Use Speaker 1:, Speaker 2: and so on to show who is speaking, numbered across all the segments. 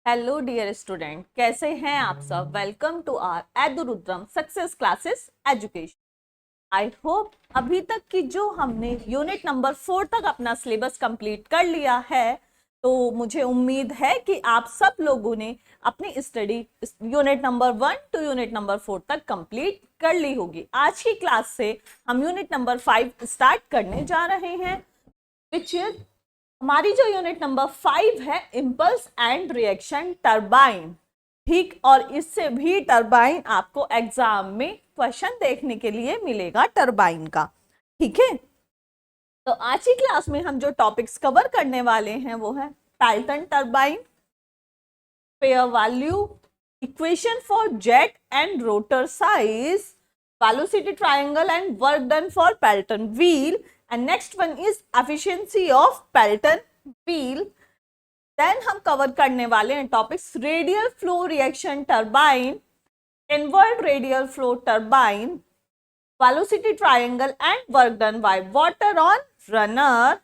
Speaker 1: Hello dear student, कैसे हैं आप सब। वेलकम टू आवर एदुरुद्रम success classes education. I hope अभी तक की जो हमने यूनिट नंबर 4 तक अपना सिलेबस कंप्लीट कर लिया है, तो मुझे उम्मीद है कि आप सब लोगों ने अपनी study unit number 1 to unit number 4 तक कंप्लीट कर ली होगी। आज की क्लास से हम यूनिट नंबर 5 स्टार्ट करने जा रहे हैं, विच इज हमारी जो यूनिट नंबर 5 है, इम्पल्स एंड रिएक्शन टरबाइन। ठीक, और इससे भी टरबाइन आपको एग्जाम में क्वेश्चन देखने के लिए मिलेगा टरबाइन का। ठीक है, तो आज की क्लास में हम जो टॉपिक्स कवर करने वाले हैं वो है Pelton turbine, pair value, equation for jet and rotor size, velocity triangle and work done for Pelton wheel, and next one is efficiency of Pelton wheel. Then हम कवर करने वाले हैं topics radial flow reaction turbine, inward radial flow turbine, velocity triangle and work done by water on runner,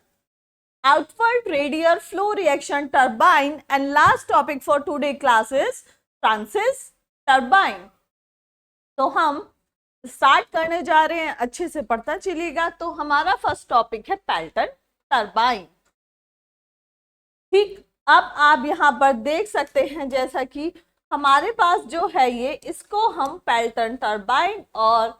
Speaker 1: outward radial flow reaction turbine, and last topic for today class is Francis turbine. तो हम start करने जा रहे हैं, अच्छे से पढ़ता चलिएगा। तो हमारा फर्स्ट टॉपिक है पैल्टन टरबाइन। ठीक, अब आप यहाँ पर देख सकते हैं जैसा कि हमारे पास जो है ये, इसको हम पैल्टन टरबाइन और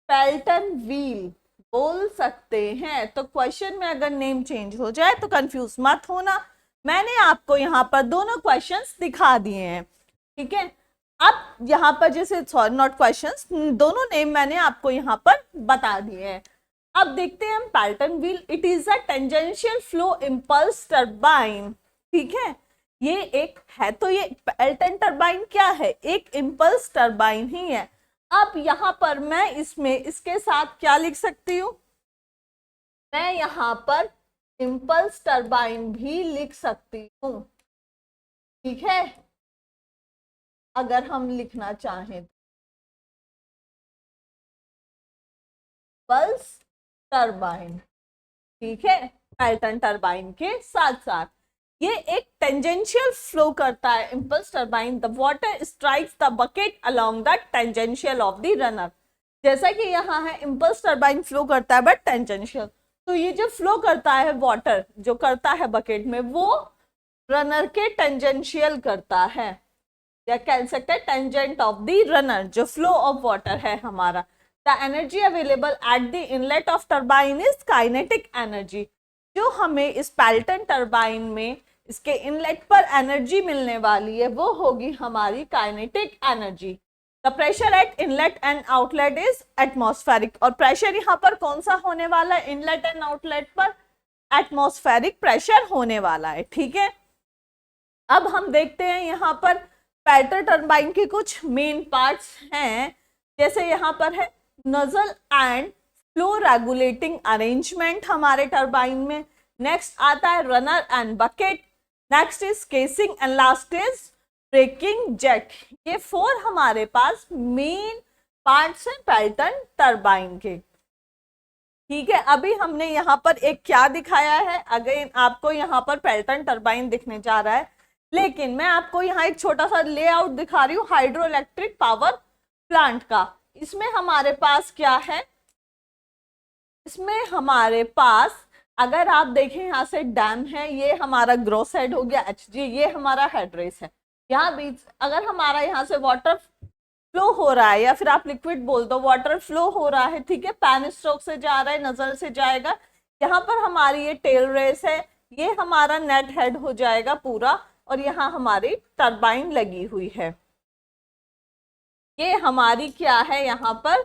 Speaker 1: पैल्टन व्हील बोल सकते हैं। तो क्वेश्चन में अगर नेम चेंज हो जाए तो कंफ्यूज मत होना, मैंने आपको यहाँ पर दोनों क्वेश्चंस दिखा दिए हैं। ठीक है, अब यहाँ पर जैसे सॉरी नॉट क्वेश्चंस, दोनों नेम मैंने आपको यहाँ पर बता दिए हैं। अब देखते हैं हम Pelton wheel. It is a tangential flow impulse turbine. ठीक है, ये एक है, तो ये पैल्टन टरबाइन क्या है, एक इम्पल्स टरबाइन ही है। अब यहाँ पर मैं इसमें इसके साथ क्या लिख सकती हूँ, मैं यहाँ पर इम्पल्स टरबाइन भी लिख सकती हूँ। ठीक है, अगर हम लिखना चाहें पल्स टरबाइन। ठीक है, पैल्टन टरबाइन के साथ साथ ये एक टेंजेंशियल फ्लो करता है impulse turbine. The water strikes the bucket along the tangential of the runner. जैसा कि यहाँ है इम्पल्स टरबाइन फ्लो करता है बट टेंजेंशियल, तो ये जो फ्लो करता है वाटर जो करता है बकेट में, वो रनर के टेंजेंशियल करता है, या कह सकते हैं टेंजेंट ऑफ द रनर, जो फ्लो ऑफ वाटर है हमारा। The energy available at the inlet of turbine is kinetic energy. जो हमें इस पैल्टन टरबाइन में इसके इनलेट पर एनर्जी मिलने वाली है वो होगी हमारी kinetic energy. The pressure at inlet and outlet is atmospheric. और प्रेशर यहाँ पर कौन सा होने वाला है, इनलेट एंड आउटलेट पर एटमॉस्फेरिक प्रेशर होने वाला है। ठीक है, अब हम देखते हैं यहाँ पर पैल्टन टरबाइन के कुछ मेन पार्ट्स हैं। जैसे यहाँ पर है nozzle and flow regulating arrangement हमारे टरबाइन में। नेक्स्ट आता है runner and bucket, next is casing, and last is braking jet. ये 4 हमारे पास मेन पार्ट्स हैं पैल्टन टरबाइन के। ठीक है, अभी हमने यहाँ पर एक क्या दिखाया है, अगेन आपको यहाँ पर पैल्टन टरबाइन दिखने जा रहा है, लेकिन मैं आपको यहाँ एक छोटा सा लेआउट दिखा रही हूँ हाइड्रो इलेक्ट्रिक पावर प्लांट का। इसमें हमारे पास क्या है, इसमें हमारे पास अगर आप देखें यहाँ से डैम है, ये हमारा ग्रोस हेड हो गया HG, ये हमारा हेड रेस है। यहाँ बीच अगर हमारा यहाँ से वाटर फ्लो हो रहा है, या फिर आप लिक्विड बोल दो, वाटर फ्लो हो रहा है। ठीक है, पैन स्ट्रोक से जा रहा है, नजर से जाएगा। यहाँ पर हमारी ये टेल रेस है, ये हमारा नेट हेड हो जाएगा पूरा, और यहाँ हमारी टरबाइन लगी हुई है। ये हमारी क्या है, यहाँ पर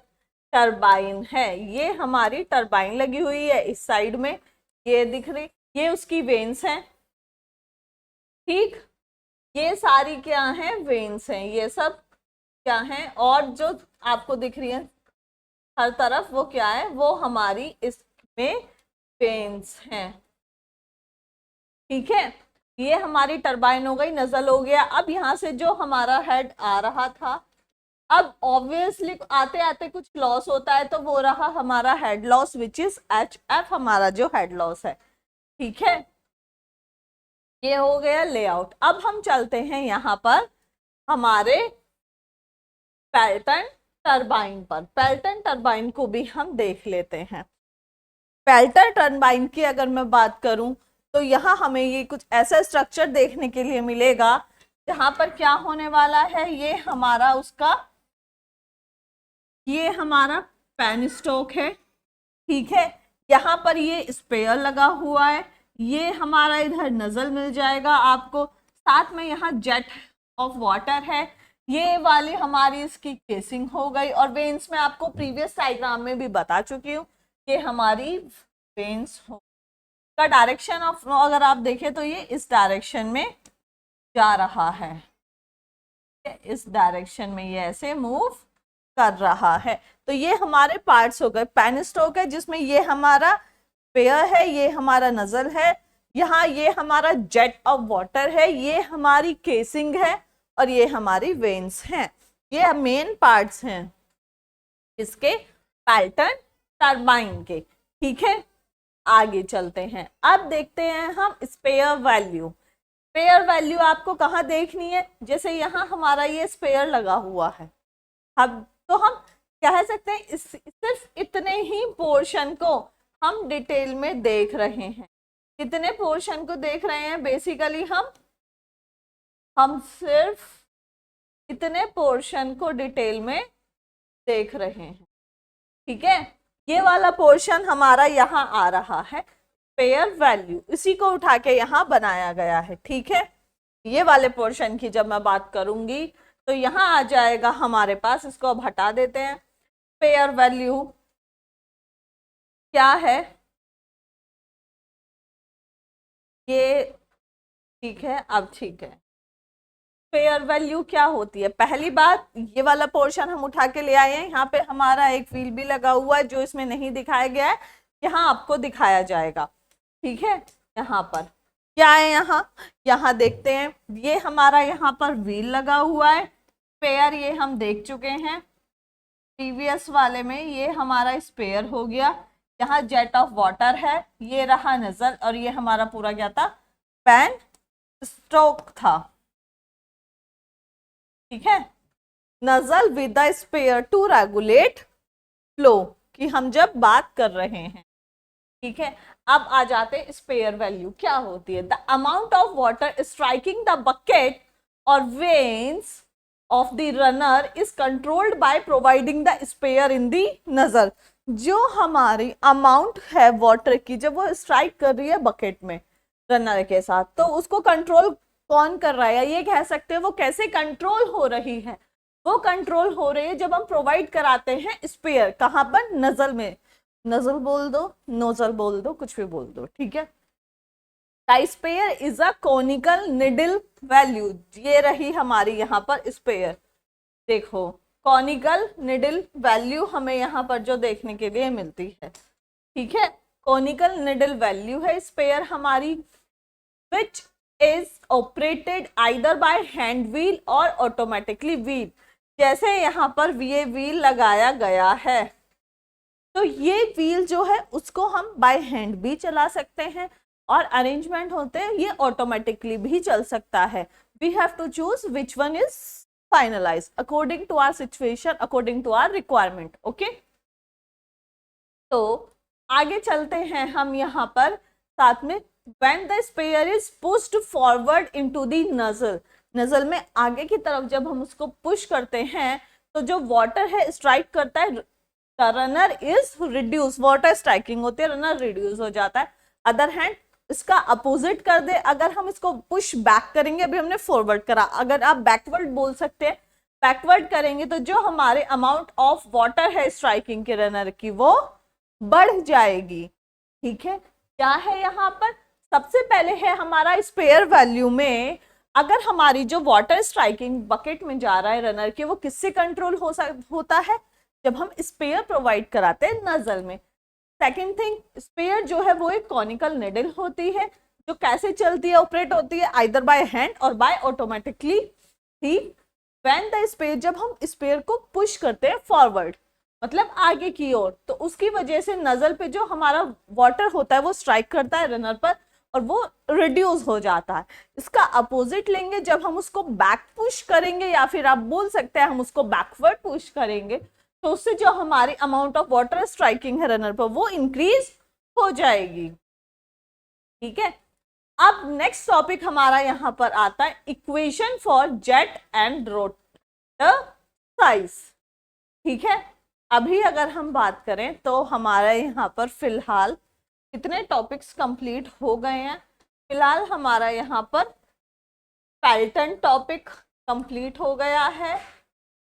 Speaker 1: टरबाइन है, ये हमारी टरबाइन लगी हुई है इस साइड में, ये दिख रही, ये उसकी वेन्स हैं। ठीक, ये सारी क्या है, वेन्स हैं, ये सब क्या है, और जो आपको दिख रही है हर तरफ वो क्या है, वो हमारी इसमें वेन्स हैं। ठीक है, ये हमारी टरबाइन हो गई, नजल हो गया। अब यहाँ से जो हमारा हेड आ रहा था, अब ऑब्वियसली आते आते कुछ लॉस होता है, तो वो रहा हमारा head loss, which is HF, हमारा जो हेड लॉस है। ठीक है, ये हो गया लेआउट। अब हम चलते हैं यहाँ पर हमारे पेल्टन टरबाइन पर। पेल्टन टरबाइन को भी हम देख लेते हैं। पेल्टन टरबाइन की अगर मैं बात करूं तो यहाँ हमें ये कुछ ऐसा स्ट्रक्चर देखने के लिए मिलेगा जहां पर क्या होने वाला है, ये हमारा पेन स्टॉक है, ठीक है। यहाँ पर ये स्पेयर लगा हुआ है, ये हमारा इधर नजल मिल जाएगा आपको, साथ में यहाँ जेट ऑफ वाटर है, ये वाली हमारी इसकी केसिंग हो गई। और वेन्स में आपको प्रीवियस डायग्राम में भी बता चुकी हूँ कि हमारी वेन्स हो का डायरेक्शन ऑफ फ्लो अगर आप देखें तो ये इस डायरेक्शन में जा रहा है, इस डायरेक्शन में ये ऐसे मूव कर रहा है। तो ये हमारे पार्ट्स हो गए। पेन स्टॉक है जिसमें ये हमारा पेयर है, ये हमारा नजल है, यहाँ ये हमारा जेट ऑफ वाटर है, ये हमारी केसिंग है और ये हमारी वेन्स हैं। ये मेन पार्ट्स हैं इसके पेल्टन टरबाइन के, ठीक है। आगे चलते हैं, अब देखते हैं हम स्पेयर वैल्यू। स्पेयर वैल्यू आपको कहाँ देखनी है, जैसे यहाँ हमारा ये स्पेयर लगा हुआ है, अब तो हम कह सकते हैं सिर्फ इतने ही पोर्शन को हम डिटेल में देख रहे हैं। कितने पोर्शन को देख रहे हैं, बेसिकली हम सिर्फ इतने पोर्शन को डिटेल में देख रहे हैं, ठीक है। ये वाला पोर्शन हमारा यहाँ आ रहा है स्पेयर वैल्यू, इसी को उठा के यहाँ बनाया गया है, ठीक है। ये वाले पोर्शन की जब मैं बात करूंगी तो यहाँ आ जाएगा हमारे पास, इसको अब हटा देते हैं। स्पेयर वैल्यू क्या है ये, ठीक है, अब ठीक है। स्पेयर वैल्यू क्या होती है, पहली बात ये वाला पोर्शन हम उठा के ले आए हैं, यहाँ पे हमारा एक व्हील भी लगा हुआ है जो इसमें नहीं दिखाया गया है, यहाँ आपको दिखाया जाएगा, ठीक है। यहाँ पर क्या है, यहाँ देखते हैं, ये हमारा यहाँ पर व्हील लगा हुआ है। स्पेयर ये हम देख चुके हैं प्रीवियस वाले में, ये हमारा स्पेयर हो गया। यहाँ जेट ऑफ वाटर है, ये रहा नजल और ये हमारा पूरा क्या था, पेन स्टॉक था, ठीक है। Nozzle with the spear to regulate flow की हम जब बात कर रहे हैं, ठीक है। अब आ जाते स्पेयर वैल्यू क्या होती है। The amount of water striking the bucket और vanes of the runner is controlled by providing the spear in the nozzle. जो हमारी अमाउंट है वाटर की जब वो स्ट्राइक कर रही है बकेट में रनर के साथ, तो उसको कंट्रोल कौन कर रहा है, ये कह सकते हैं वो कैसे कंट्रोल हो रही है, वो कंट्रोल हो रही है जब हम प्रोवाइड कराते हैं स्पेयर, कहाँ पर, नजल में। नजल बोल दो, नोजल बोल दो, कुछ भी बोल दो, ठीक है। Spare is a conical needle value, ये रही हमारी यहाँ पर स्पेयर, देखो कॉनिकल निडल वैल्यू हमें यहाँ पर जो देखने के लिए मिलती है, ठीक है। कॉनिकल निडल वैल्यू है स्पेयर हमारी, which is operated either by hand wheel और ऑटोमेटिकली व्हील। जैसे यहाँ पर ये व्हील लगाया गया है, तो ये व्हील जो है उसको हम बाय हैंड भी चला सकते हैं और अरेंजमेंट होते हैं ये ऑटोमेटिकली भी चल सकता है। We have to choose which one is finalize according to our situation, according to our requirement, okay. तो आगे चलते हैं हम यहाँ पर साथ में। when the spear is pushed forward into the nozzle, nasal में आगे की तरफ जब हम उसको पुश करते हैं तो जो वाटर है स्ट्राइक करता है, runner is reduce, water striking होती है, रनर रिड्यूस हो जाता है। अदर हैंड इसका अपोजिट कर दे, अगर हम इसको पुश बैक करेंगे, अभी हमने फॉरवर्ड करा, अगर आप बैकवर्ड बोल सकते हैं, बैकवर्ड करेंगे तो जो हमारे अमाउंट ऑफ वाटर है स्ट्राइकिंग के रनर की वो बढ़ जाएगी, ठीक है। क्या है यहाँ पर, सबसे पहले है हमारा स्पेयर वैल्यू में, अगर हमारी जो वाटर स्ट्राइकिंग बकेट में जा रहा है रनर के, वो किससे कंट्रोल होता है, जब हम स्पेयर प्रोवाइड कराते हैं नजल में। सेकंड थिंग, स्पेयर जो है वो एक कॉनिकल निडल होती है जो कैसे चलती है, ऑपरेट होती है आइदर बाय हैंड और बाय ऑटोमेटिकली, ठीक। व्हेन द स्पेयर, जब हम स्पेयर को पुश करते हैं फॉरवर्ड मतलब आगे की ओर, तो उसकी वजह से नजल पे जो हमारा वाटर होता है वो स्ट्राइक करता है रनर पर, और वो रिड्यूस हो जाता है। इसका अपोजिट लेंगे जब हम उसको बैक पुश करेंगे, या फिर आप बोल सकते हैं हम उसको बैकवर्ड पुश करेंगे, तो उससे जो हमारी अमाउंट ऑफ वाटर स्ट्राइकिंग है रनर पर वो इंक्रीज हो जाएगी। ठीक है, अब नेक्स्ट टॉपिक हमारा यहां पर आता है equation for jet and rotor size. ठीक है, अभी अगर हम बात करें तो हमारे यहाँ पर फिलहाल कितने टॉपिक्स कंप्लीट हो गए हैं। फिलहाल हमारा यहाँ पर पेल्टन टॉपिक कंप्लीट हो गया है,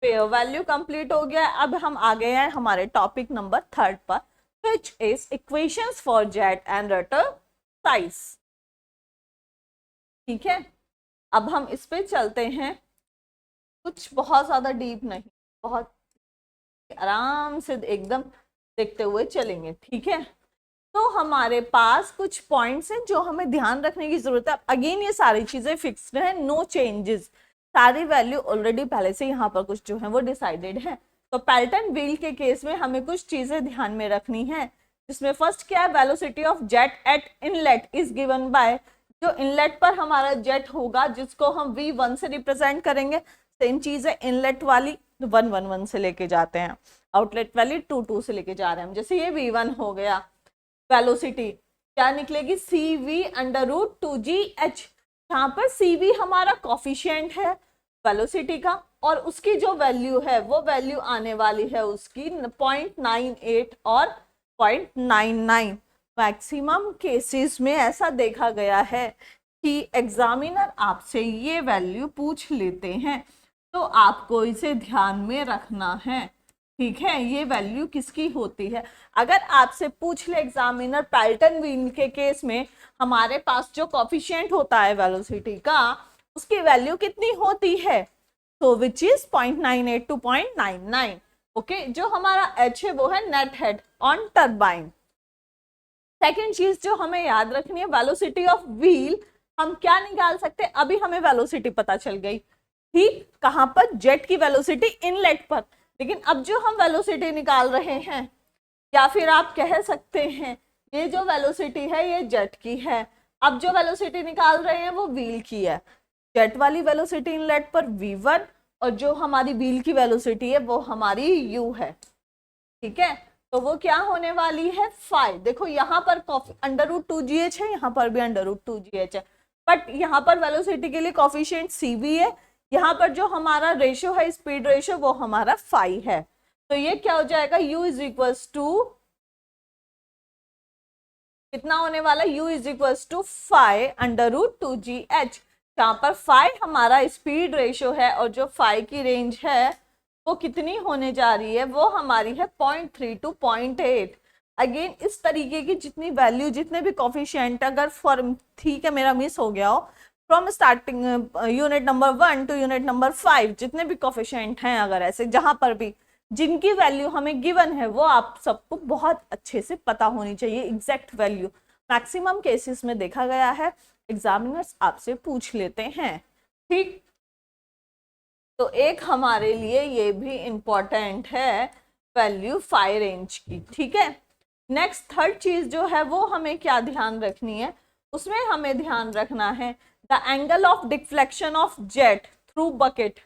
Speaker 1: पेयर वैल्यू कंप्लीट हो गया है। अब हम आ गए हैं हमारे टॉपिक नंबर 3 पर, which is equations for jet and rotor size। ठीक है, अब हम इस पे चलते हैं, कुछ बहुत ज्यादा डीप नहीं, बहुत आराम से एकदम देखते हुए चलेंगे। ठीक है, तो हमारे पास कुछ पॉइंट्स हैं जो हमें ध्यान रखने की जरूरत है। अगेन ये सारी चीजें फिक्स्ड है, नो चेंजेस, सारी वैल्यू ऑलरेडी पहले से यहाँ पर कुछ जो है वो डिसाइडेड है। तो पेल्टन व्हील के केस में हमें कुछ चीजें ध्यान में रखनी है, जिसमें फर्स्ट क्या है, velocity of jet at inlet is given by, जो इनलेट पर हमारा जेट होगा जिसको हम V1 से रिप्रेजेंट करेंगे, सेम चीज है इनलेट वाली 111 से लेके जाते हैं, आउटलेट वाली 22 से लेके जा रहे हैं। जैसे ये V1 हो गया, वेलोसिटी क्या निकलेगी, CV √ 2GH, यहाँ पर CV हमारा कॉफिशिएंट है वेलोसिटी का, और उसकी जो वैल्यू है वो वैल्यू आने वाली है उसकी 0.98 और 0.99। मैक्सिमम केसेस में ऐसा देखा गया है कि एग्जामिनर आपसे ये वैल्यू पूछ लेते हैं, तो आपको इसे ध्यान में रखना है। ठीक है, ये वैल्यू किसकी होती है। अगर आपसे पूछ ले एग्जामिनर पेल्टन व्हील के केस में हमारे पास जो कॉफिशिएंट होता है वेलोसिटी का, उसकी वैल्यू कितनी होती है, तो विच इज 0.98 to 0.99। ओके, जो हमारा H है वो है net head on turbine. Second चीज जो हमें याद रखनी है, वेलोसिटी ऑफ व्हील हम क्या निकाल सकते हैं, अभी हमें वेलोसिटी पता चल गई, ठीक, कहां पर, जेट की वेलोसिटी इनलेट पर, लेकिन अब जो हम वेलोसिटी निकाल रहे हैं, या फिर आप कह सकते हैं ये जो वेलोसिटी है ये जेट की है, अब जो वेलोसिटी निकाल रहे हैं वो व्हील की है। जेट वाली वेलोसिटी इनलेट पर V1 और जो हमारी व्हील की वेलोसिटी है वो हमारी U है। ठीक है, तो वो क्या होने वाली है 5। देखो यहाँ पर √2GH है, यहाँ पर भी √2GH है, बट यहाँ पर वेलोसिटी के लिए कॉफिशिएंट CV है, यहाँ पर जो हमारा रेशियो है स्पीड रेशियो वो हमारा 5 है। तो ये क्या हो जाएगा, U = कितना होने वाला, U = 5 √2GH, जहाँ पर 5 हमारा स्पीड रेशियो है और जो 5 की रेंज है वो कितनी होने जा रही है, वो हमारी है 0.3 to 0.8। अगेन इस तरीके की जितनी वैल्यू, जितने भी कॉफिशिएंट, अगर फॉर्म, ठीक है मेरा मिस हो गया हो, from starting unit number 1 to unit number 5 जितने भी कॉफिशिएंट हैं, अगर ऐसे जहां पर भी जिनकी वैल्यू हमें गिवन है वो आप सबको बहुत अच्छे से पता होनी चाहिए, एग्जैक्ट वैल्यू। मैक्सिमम केसेस में देखा गया है एग्जामिनर्स आपसे पूछ लेते हैं। ठीक, तो एक हमारे लिए ये भी इंपॉर्टेंट है वैल्यू 5 रेंज की। ठीक है, नेक्स्ट थर्ड चीज जो है वो हमें क्या ध्यान रखनी है, उसमें हमें ध्यान रखना है the angle of deflection of jet through bucket.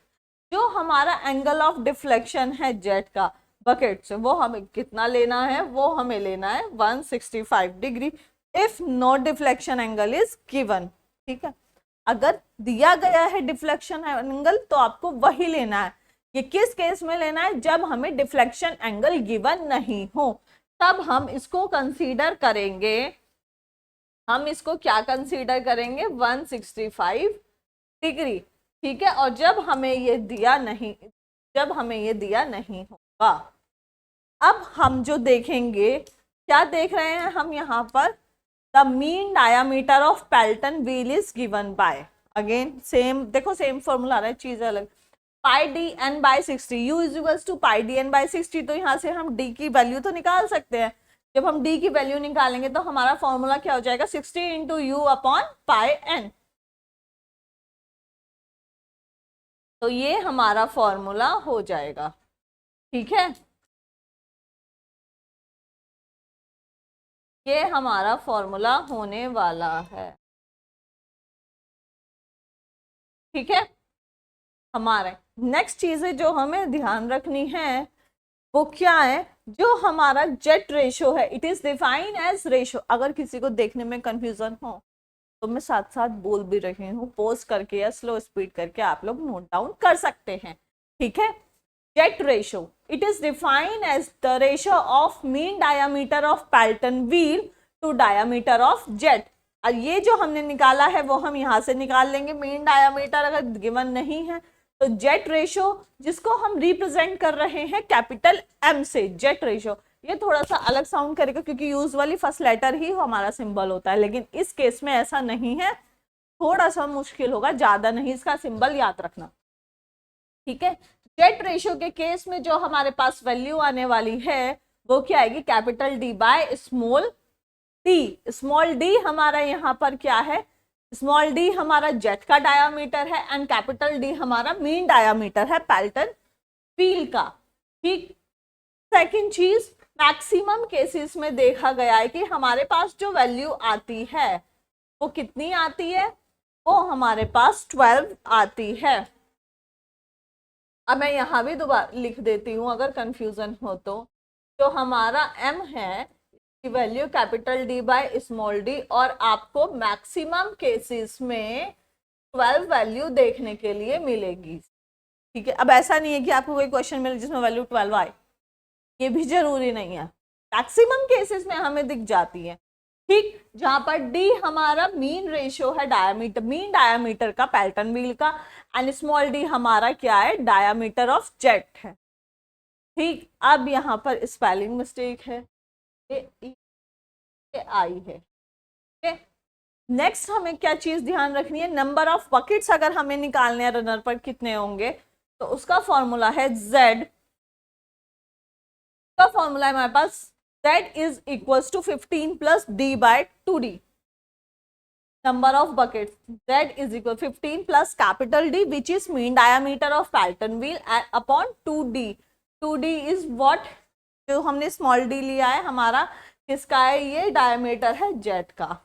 Speaker 1: जो हमारा एंगल ऑफ डिफ्लेक्शन है जेट का बकेट से, वो हमें कितना लेना है, वो हमें लेना है 165 degree if no deflection angle is given. ठीक है, अगर दिया गया है डिफ्लेक्शन एंगल तो आपको वही लेना है। ये किस केस में लेना है, जब हमें डिफ्लेक्शन एंगल गिवन नहीं हो, तब हम इसको कंसीडर करेंगे। हम इसको क्या कंसीडर करेंगे, 165 डिग्री। ठीक है, और जब हमें ये दिया नहीं होगा, अब हम जो देखेंगे, क्या देख रहे हैं हम यहाँ पर, the mean diameter of Pelton wheel is given by, again same, देखो सेम फॉर्मूला रहा है, चीज अलग, πdn/60, U = πdn/60। तो यहाँ से हम d की वैल्यू तो निकाल सकते हैं। जब हम d की वैल्यू निकालेंगे तो हमारा फॉर्मूला क्या हो जाएगा, 60 × U/πn। तो ये हमारा फॉर्मूला हो जाएगा। ठीक है, ये हमारा फॉर्मूला होने वाला है। ठीक है, हमारे नेक्स्ट चीजें जो हमें ध्यान रखनी है वो क्या है, जो हमारा जेट रेशो है, it is defined as ratio. अगर किसी को देखने में कंफ्यूजन हो तो मैं साथ साथ बोल भी रही हूँ, पोज करके या स्लो स्पीड करके आप लोग नोट डाउन कर सकते हैं। ठीक है, jet ratio it is defined as the ratio of mean diameter of Pelton wheel to diameter of jet. और ये जो हमने निकाला है वो हम यहाँ से निकाल लेंगे। मीन डायामीटर अगर गिवन नहीं है तो जेट रेशो, जिसको हम रिप्रेजेंट कर रहे हैं कैपिटल एम से, जेट रेशो। ये थोड़ा सा अलग साउंड करेगा क्योंकि यूजुअली फर्स्ट लेटर ही हमारा सिंबल होता है, लेकिन इस केस में ऐसा नहीं है, थोड़ा सा मुश्किल होगा, ज्यादा नहीं, इसका सिंबल याद रखना। ठीक है, जेट रेशो के केस में जो हमारे पास वैल्यू आने वाली है वो क्या आएगी, capital D by small D. Small D हमारा यहाँ पर क्या है, स्मॉल डी हमारा जेट का डायामीटर है एंड कैपिटल डी हमारा मीन डायामीटर है पेल्टन व्हील का। ठीक, सेकंड चीज, मैक्सिमम केसेस में देखा गया है कि हमारे पास जो वैल्यू आती है वो कितनी आती है, वो हमारे पास 12 आती है। अब मैं यहाँ भी दोबारा लिख देती हूँ अगर कंफ्यूजन हो तो, जो हमारा m है value capital D by small D, और आपको मैक्सिमम केसेस में 12 वैल्यू देखने के लिए मिलेगी। ठीक है, अब ऐसा नहीं है कि आपको कोई क्वेश्चन मिले जिसमें वैल्यू 12 आए, ये भी जरूरी नहीं है, मैक्सिमम केसेस में हमें दिख जाती है। ठीक, जहां पर डी हमारा मीन रेशियो है डायमीटर, मीन डायमीटर का पेल्टन व्हील का, एंड स्मॉल डी हमारा क्या है, डायमीटर ऑफ जेट है। ठीक, अब यहाँ पर स्पेलिंग मिस्टेक है, ये आई है। नेक्स्ट हमें क्या चीज ध्यान रखनी है, नंबर ऑफ बकेट्स अगर हमें निकालने हैं रनर पर कितने होंगे, तो उसका फॉर्मूला है Z का फॉर्मूला है हमारे पास, Z is equals to 15 plus D by 2D। Number of buckets Z is equal 15 plus capital D which is mean diameter of Pelton wheel upon 2D। 2D is what, जो हमने small d लिया है हमारा किसका है, ये diameter है jet का।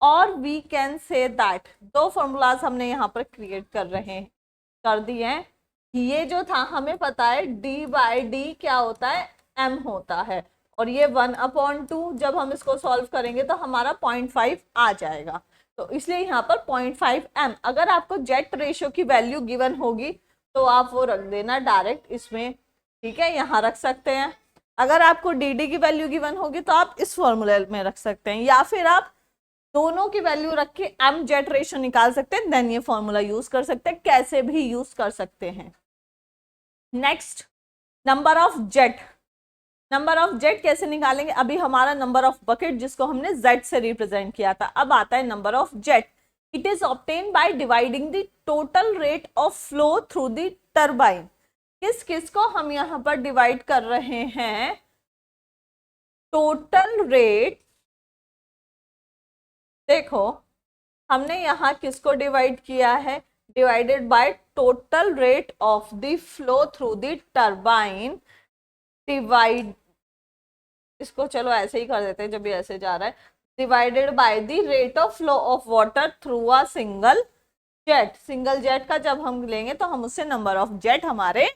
Speaker 1: और वी कैन से दैट, दो फॉर्मूलाज हमने यहाँ पर क्रिएट कर दिए हैं। ये जो था हमें पता है d बाई डी क्या होता है, m होता है, और ये 1/2 जब हम इसको सॉल्व करेंगे तो हमारा 0.5 आ जाएगा, तो इसलिए यहाँ पर 0.5 m। अगर आपको जेट रेशियो की वैल्यू गिवन होगी तो आप वो रख देना डायरेक्ट इसमें। ठीक है, यहाँ रख सकते हैं। अगर आपको dd की वैल्यू गिवन होगी तो आप इस फॉर्मूले में रख सकते हैं, या फिर आप दोनों की वैल्यू रख के m जेट रेशियो निकाल सकते हैं, देन ये फॉर्मूला यूज कर सकते हैं, कैसे भी यूज कर सकते हैं। Next, number of jet. Number of jet कैसे निकालेंगे, अभी हमारा नंबर ऑफ बकेट जिसको हमने z से रिप्रेजेंट किया था, अब आता है number of jet. It is obtain by dividing the total rate of flow through the turbine. किस किस को हम यहाँ पर डिवाइड कर रहे हैं, टोटल रेट, देखो हमने यहाँ किसको डिवाइड किया है, divided by total rate of the flow through the turbine divide, इसको चलो ऐसे ही कर देते हैं जब ये ऐसे जा रहा है, divided by the rate of flow of water through a single jet. Single jet का जब हम लेंगे तो हम उससे नंबर ऑफ जेट हमारे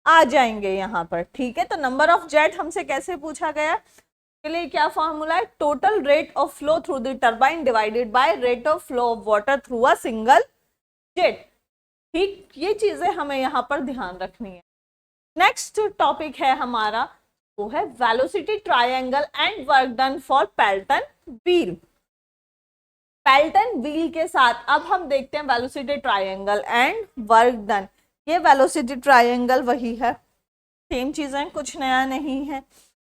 Speaker 1: आ जाएंगे यहाँ पर। ठीक है, तो नंबर ऑफ जेट हमसे कैसे पूछा गया, के लिए क्या फॉर्मूला है, total rate of flow through the turbine divided by rate of flow of water through a single jet. ठीक, ये चीजें हमें यहाँ पर ध्यान रखनी है। नेक्स्ट टॉपिक है हमारा, वो है velocity triangle and work done for Pelton wheel. Pelton wheel के साथ अब हम देखते हैं velocity triangle and work done. ये वेलोसिटी ट्रायंगल वही है, सेम चीजें, कुछ नया नहीं है।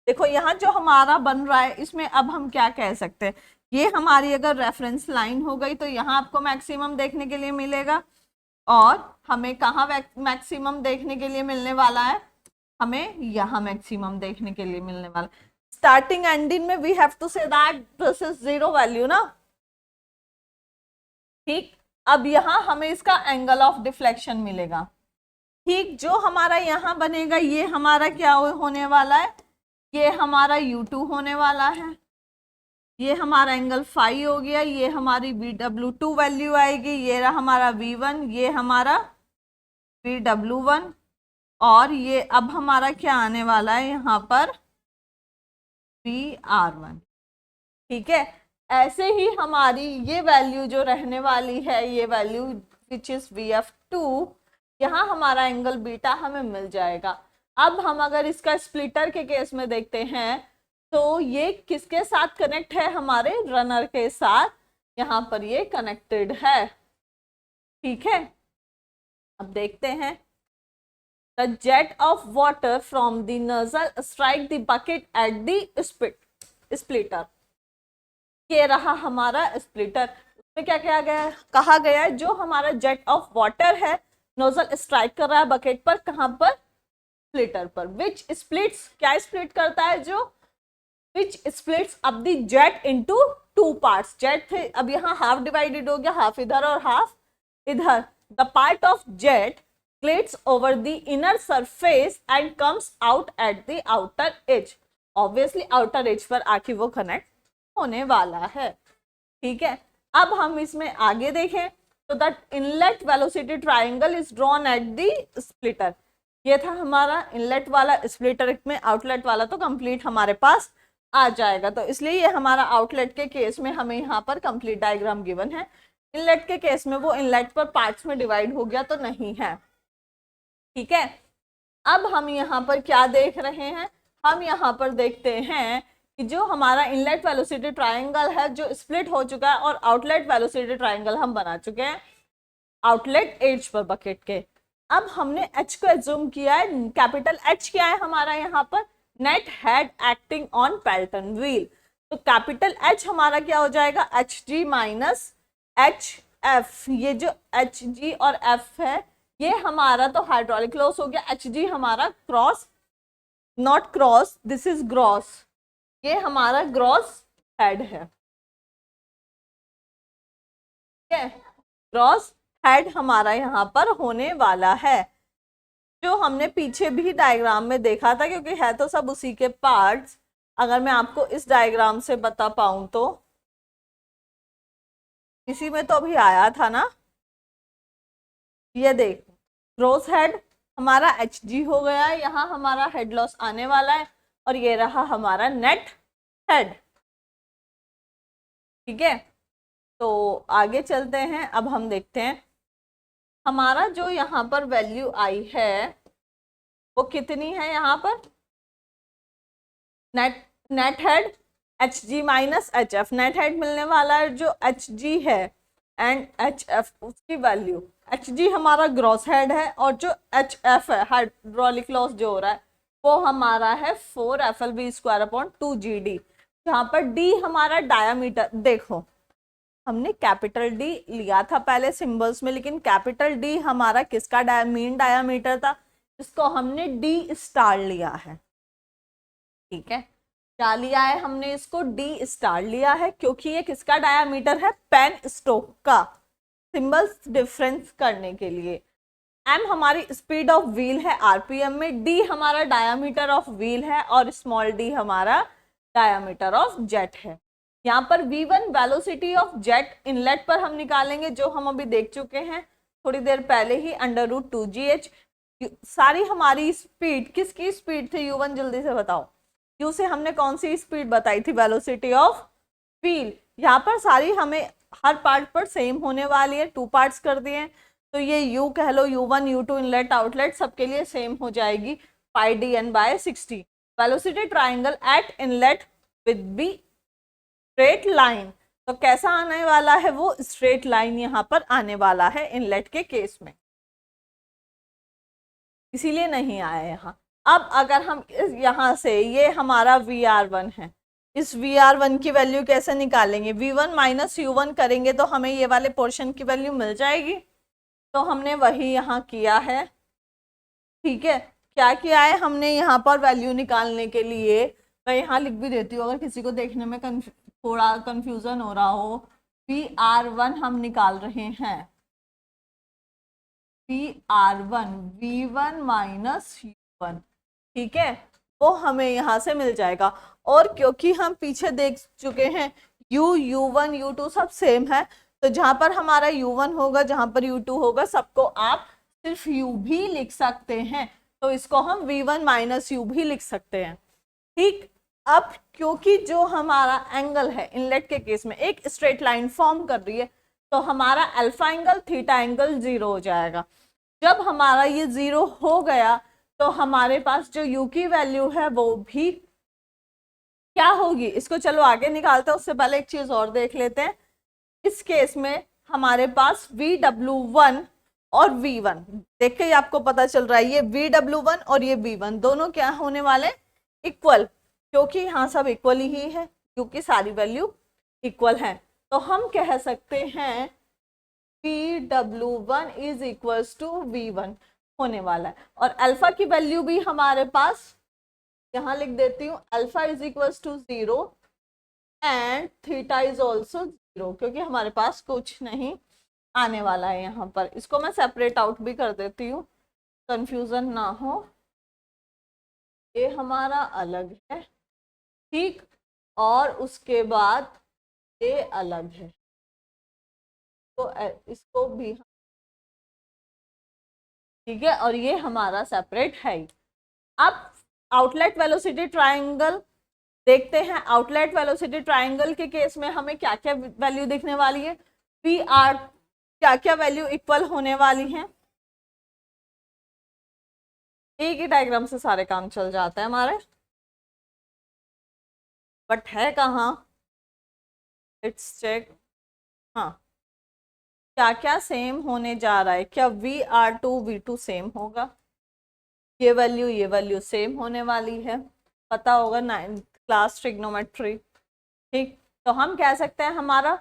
Speaker 1: देखो यहाँ जो हमारा बन रहा है इसमें अब हम क्या कह सकते हैं, ये हमारी अगर रेफरेंस लाइन हो गई तो यहाँ आपको मैक्सिमम देखने के लिए मिलेगा, और हमें कहाँ मैक्सिमम देखने के लिए मिलने वाला है, हमें यहाँ मैक्सिमम देखने के लिए मिलने वाला। स्टार्टिंग एंडिंग में we have to say that this is zero value ना। ठीक, अब यहाँ हमें इसका एंगल ऑफ डिफ्लेक्शन मिलेगा। ठीक, जो हमारा यहाँ बनेगा ये हमारा क्या होने वाला है, ये हमारा U2 होने वाला है। ये हमारा एंगल फाई हो गया, ये हमारी BW2 वैल्यू आएगी, ये रहा हमारा V1, ये हमारा BW1, और ये अब हमारा क्या आने वाला है यहाँ पर VR1। ठीक है, ऐसे ही हमारी ये वैल्यू जो रहने वाली है, ये वैल्यू विच इज VF2, यहाँ हमारा एंगल बीटा हमें मिल जाएगा। अब हम अगर इसका स्प्लिटर के केस में देखते हैं तो ये किसके साथ कनेक्ट है, हमारे रनर के साथ, यहाँ पर ये कनेक्टेड है। ठीक है, अब देखते हैं। The jet of water from the nozzle strike the bucket at the splitter। ये रहा हमारा स्प्लिटर। उसमें क्या किया गया, कहा गया है जो हमारा जेट ऑफ वाटर है, नोजल स्ट्राइक कर रहा है बकेट पर, कहां पर, स्प्लिटर पर। विच स्प्लिट्स, क्या स्प्लिट करता है, जो which splits up the jet into two parts. Jet थे, अब यहाँ हाफ डिवाइडेड हो गया, हाफ इधर और हाफ इधर। The part of jet glides over the inner surface and comes out at the outer edge। obviously outer edge पर आके वो कनेक्ट होने वाला है। ठीक है, अब हम इसमें आगे देखें तो that inlet velocity triangle is drawn at the splitter. ये था हमारा इनलेट वाला, स्प्लिटर में आउटलेट वाला तो कंप्लीट हमारे पास आ जाएगा, तो इसलिए ये हमारा आउटलेट के केस में हमें यहाँ पर कंप्लीट डायग्राम गिवन है। इनलेट के केस में वो इनलेट पर पार्ट्स में डिवाइड हो गया तो नहीं है। ठीक है, अब हम यहाँ पर क्या देख रहे हैं, हम यहाँ पर देखते हैं कि जो हमारा इनलेट वेलोसिटी ट्रायंगल है जो स्प्लिट हो चुका है, और आउटलेट वेलोसिटी ट्रायंगल हम बना चुके हैं आउटलेट एज पर बकेट के। अब हमने H को एज्यूम किया है, कैपिटल H क्या है हमारा यहाँ पर, net head acting on Pelton wheel. तो कैपिटल H हमारा क्या हो जाएगा, HG माइनस HF। ये जो HG और F है ये हमारा तो हाइड्रोलिक लॉस हो गया। HG हमारा cross, not cross, this is gross, ये हमारा ग्रॉस हेड है। ठीक है, ग्रॉस हेड हमारा यहाँ पर होने वाला है, जो हमने पीछे भी डायग्राम में देखा था, क्योंकि है तो सब उसी के पार्ट्स। अगर मैं आपको इस डायग्राम से बता पाऊं तो इसी में तो अभी आया था ना, ये देख, ग्रॉस हेड हमारा HG हो गया, यहाँ हमारा हेड लॉस आने वाला है, और ये रहा हमारा नेट हेड। ठीक है, तो आगे चलते हैं। अब हम देखते हैं हमारा जो यहाँ पर वैल्यू आई है वो कितनी है, यहाँ पर net head HG minus HF, net head मिलने वाला है जो HG है एंड HF, उसकी वैल्यू, HG हमारा ग्रॉस हेड है, और जो HF है हाइड्रोलिक लॉस जो हो रहा है वो हमारा है 4FLV²/2GD, जहाँ पर D हमारा डायामीटर। देखो हमने कैपिटल D लिया था पहले सिंबल्स में, लेकिन कैपिटल D हमारा किसका मीन डायामीटर था, इसको हमने D स्टार लिया है। ठीक है, क्या लिया है हमने, इसको D स्टार लिया है, क्योंकि ये किसका डायामीटर है, पेन स्टोक का, सिंबल्स डिफरेंस करने के लिए। M हमारी स्पीड ऑफ व्हील है RPM में, D हमारा डायामीटर ऑफ व्हील है, और स्मॉल d हमारा डायामीटर ऑफ जेट है। यहाँ पर V1 velocity of jet inlet पर हम निकालेंगे, जो हम अभी देख चुके हैं थोड़ी देर पहले ही, √2GH। सारी हमारी स्पीड, किसकी स्पीड थी U1, जल्दी से बताओ, U से हमने कौन सी स्पीड बताई थी, वेलोसिटी ऑफ व्हील। यहाँ पर सारी हमें हर पार्ट पर सेम होने वाली है, 2 पार्ट्स कर दिए हैं, तो ये U कह लो, U1 U2 इनलेट आउटलेट सबके लिए सेम हो जाएगी, πdn/60। Velocity triangle eight inlet with be straight line, तो कैसा आने वाला है, वो स्ट्रेट लाइन यहाँ पर आने वाला है इनलेट के केस में, इसीलिए नहीं आया यहाँ। अब अगर हम यहाँ से, ये हमारा VR1 है, इस VR1 की वैल्यू कैसे निकालेंगे, V1 माइनस U1 करेंगे तो हमें ये वाले पोर्शन की वैल्यू मिल जाएगी, तो हमने वही यहाँ किया है। ठीक है, क्या किया है हमने यहाँ पर वैल्यू निकालने के लिए, मैं यहाँ लिख भी देती हूँ अगर किसी को देखने में थोड़ा कंफ्यूजन हो रहा हो। VR1 हम निकाल रहे हैं, VR1 V1 माइनस U1, ठीक है, वो हमें यहाँ से मिल जाएगा। और क्योंकि हम पीछे देख चुके हैं U1 U2 सब सेम है, तो जहां पर हमारा U1 होगा, जहां पर U2 होगा, सबको आप सिर्फ U भी लिख सकते हैं, तो इसको हम V1 माइनस U भी लिख सकते हैं। ठीक, अब क्योंकि जो हमारा एंगल है इनलेट के केस में एक स्ट्रेट लाइन फॉर्म कर रही है, तो हमारा अल्फा एंगल थीटा एंगल 0 हो जाएगा। जब हमारा ये 0 हो गया तो हमारे पास जो U की वैल्यू है वो भी क्या होगी, इसको चलो आगे निकालते हैं, उससे पहले एक चीज और देख लेते हैं। इस केस में हमारे पास VW1 और V1 देख के ही आपको पता चल रहा है, ये VW1 और ये V1 दोनों क्या होने वाले, इक्वल, क्योंकि यहाँ सब इक्वल ही है, क्योंकि सारी वैल्यू इक्वल है। तो हम कह सकते हैं VW1 is equals to V1 होने वाला है, और अल्फा की वैल्यू भी हमारे पास यहां लिख देती हूँ, alpha is equals to 0 and theta is also 0, क्योंकि हमारे पास कुछ नहीं आने वाला है यहाँ पर। इसको मैं सेपरेट आउट भी कर देती हूँ, कंफ्यूजन ना हो, ये हमारा अलग है, ठीक, और उसके बाद ये अलग है, तो इसको भी ठीक है, और ये हमारा सेपरेट है। अब आउटलेट वेलोसिटी ट्रायंगल देखते हैं। आउटलेट वेलोसिटी ट्रायंगल के केस में हमें क्या क्या वैल्यू दिखने वाली है, पी आर क्या क्या वैल्यू इक्वल होने वाली है। एक ही डायग्राम से सारे काम चल जाता है हमारे, बट है कहाँ, लेट्स चेक। हाँ, क्या क्या सेम होने जा रहा है, क्या VR2 V2 सेम होगा, ये वैल्यू सेम होने वाली है, पता होगा 9th क्लास ट्रिग्नोमेट्री। ठीक, तो हम कह सकते हैं हमारा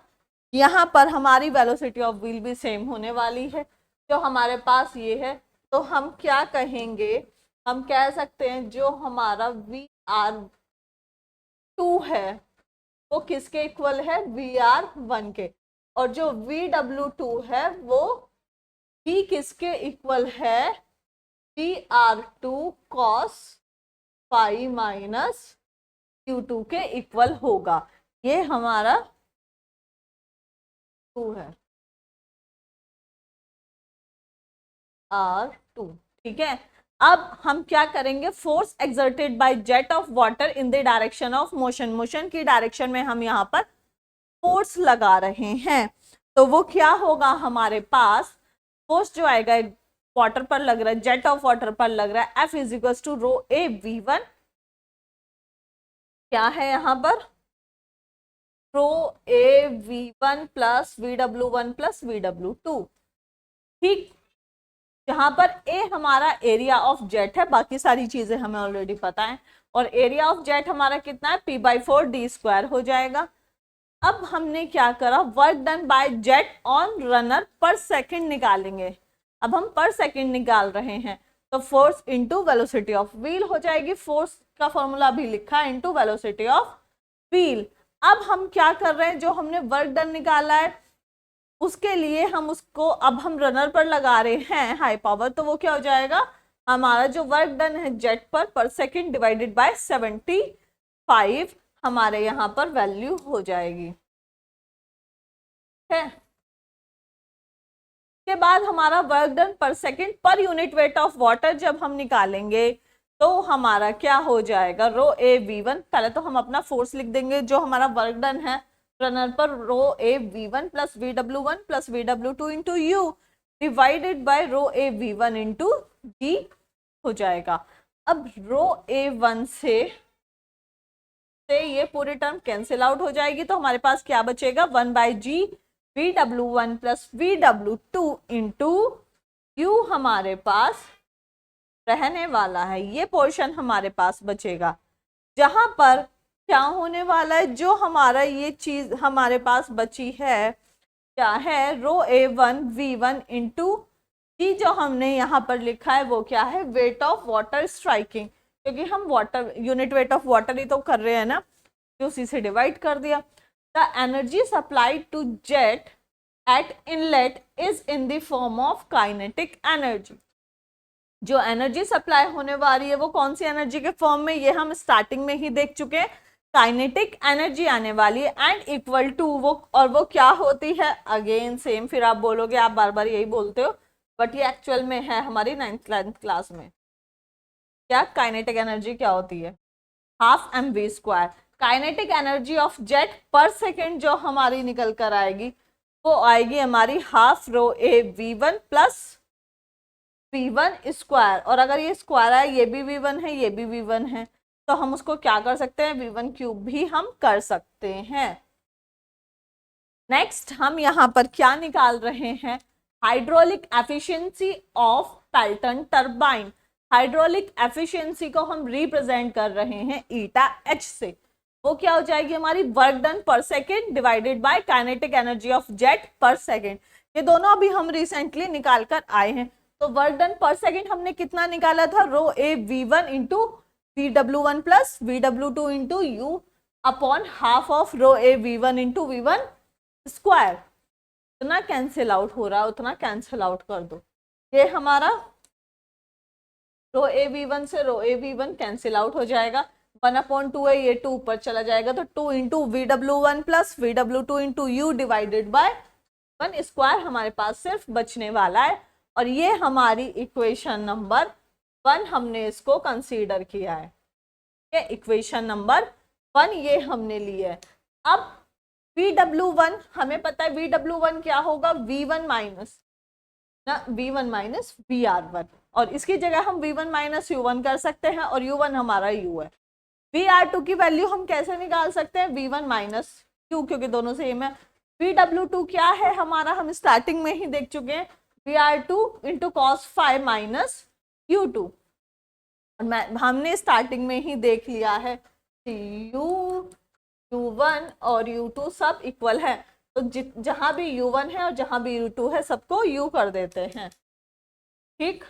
Speaker 1: यहाँ पर हमारी वेलोसिटी ऑफ व्हील भी सेम होने वाली है, जो हमारे पास ये है। तो हम क्या कहेंगे, हम कह सकते हैं जो हमारा VR2 है वो किसके इक्वल है, VR1 के, और जो VW2 है वो भी किसके इक्वल है, VR2 cos phi minus Q2 के इक्वल होगा। ये हमारा 2 है, R2, ठीक है। अब हम क्या करेंगे, force exerted by jet of water in the direction of motion, motion की डायरेक्शन में हम यहाँ पर फोर्स लगा रहे हैं, तो वो क्या होगा, हमारे पास फोर्स जो आएगा वाटर पर लग रहा है, जेट ऑफ वाटर पर लग रहा है, F is equal to rho A V1, क्या है यहाँ पर रो ए V1 plus VW1 plus VW2, ठीक, जहां पर ए हमारा एरिया ऑफ जेट है, बाकी सारी चीजें हमें ऑलरेडी पता है, और एरिया ऑफ जेट हमारा कितना है, P/4d² हो जाएगा। अब हमने क्या करा, work done bye jet on runner पर सेकंड निकालेंगे, अब हम पर सेकंड निकाल रहे हैं, तो force into velocity of wheel हो जाएगी, फोर्स का फॉर्मूला भी लिखा है इनटू वेलोसिटी ऑफ व्हील। अब हम क्या कर रहे हैं, जो हमने वर्क डन निकाला है उसके लिए हम उसको अब हम रनर पर लगा रहे हैं हाई पावर, तो वो क्या हो जाएगा, हमारा जो वर्क डन है जेट पर सेकंड डिवाइडेड बाय 75 हमारे यहाँ पर वैल्यू हो जाएगी, है। के बाद हमारा वर्क डन पर सेकंड पर यूनिट वेट ऑफ वाटर जब हम निकालेंगे तो हमारा क्या हो जाएगा, रो ए V1, पहले तो हम अपना फोर्स लिख देंगे, जो हमारा वर्क डन है रनर पर rho A V1 plus VW1 plus VW2 into u divided by rho A V1 into g हो जाएगा। अब रो A1 से ये पूरी टर्म कैंसिल आउट हो जाएगी, तो हमारे पास क्या बचेगा, 1/g VW1 plus VW2 into you हमारे पास रहने वाला है, ये पोर्शन हमारे पास बचेगा, जहां पर क्या होने वाला है, जो हमारा ये चीज हमारे पास बची है क्या है, रो A1 V1 इंटू जी, जो हमने यहाँ पर लिखा है वो क्या है, वेट ऑफ वाटर स्ट्राइकिंग, क्योंकि हम water unit weight of water ही तो कर रहे हैं ना, तो उसी से डिवाइड कर दिया। The energy supplied to jet at inlet is in the form of kinetic energy, जो एनर्जी सप्लाई होने वाली है वो कौन सी एनर्जी के फॉर्म में, ये हम स्टार्टिंग में ही देख चुके हैं, काइनेटिक एनर्जी आने वाली है एंड इक्वल टू वो क्या होती है, अगेन सेम, फिर आप बोलोगे आप बार बार यही बोलते हो, बट ये एक्चुअल में है हमारी 9th क्लास में। क्या काइनेटिक एनर्जी क्या होती है, half mv²। Kinetic energy of jet पर सेकेंड जो हमारी निकल कर आएगी वो आएगी हमारी हाफ रो ए v1 प्लस v1²। और अगर ये स्क्वायर है, ये भी v1 है, ये भी v1 है, तो हम उसको क्या कर सकते हैं, v1³ भी हम कर सकते हैं। नेक्स्ट हम यहाँ पर क्या निकाल रहे हैं, hydraulic efficiency of Pelton turbine. Hydraulic efficiency को हम रिप्रेजेंट कर रहे हैं ईटा एच से। वो क्या हो जाएगी हमारी, वर्क डन पर second divided by kinetic energy of jet पर सेकेंड। ये दोनों अभी हम रिसेंटली निकाल कर आए हैं। तो वर्क डन पर सेकेंड हमने कितना निकाला था, rho A v1 into vw1 plus vw2 into u upon half of rho A v1 into v1²। उतना कैंसिल आउट हो रहा है, उतना कैंसिल आउट कर दो। ये हमारा रो ए v1 से रो ए v1 कैंसिल आउट हो जाएगा, 1/2 है, ये 2 ऊपर चला जाएगा, तो 2 into vw1 plus vw2 into u divided by 1² हमारे पास सिर्फ बचने वाला है। और ये हमारी इक्वेशन नंबर 1 हमने इसको कंसीडर किया है। ये इक्वेशन नंबर 1 ये हमने लिया है। अब vw1 हमें पता है, vw1 क्या होगा, v1 माइनस vr1, और इसकी जगह हम v1 माइनस u1 कर सकते हैं, और u1 हमारा u है। vr2 की वैल्यू हम कैसे निकाल सकते हैं, v1 माइनस q, क्योंकि दोनों सेम है। vw2 क्या है हमारा, हम स्टार्टिंग में ही देख चुके हैं, vr2 into cos five minus u2। हमने स्टार्टिंग में ही देख लिया है u1 और u2 सब इक्वल है, तो जहां भी u1 है और जहां भी u2 है सबको u कर देते हैं। ठीक,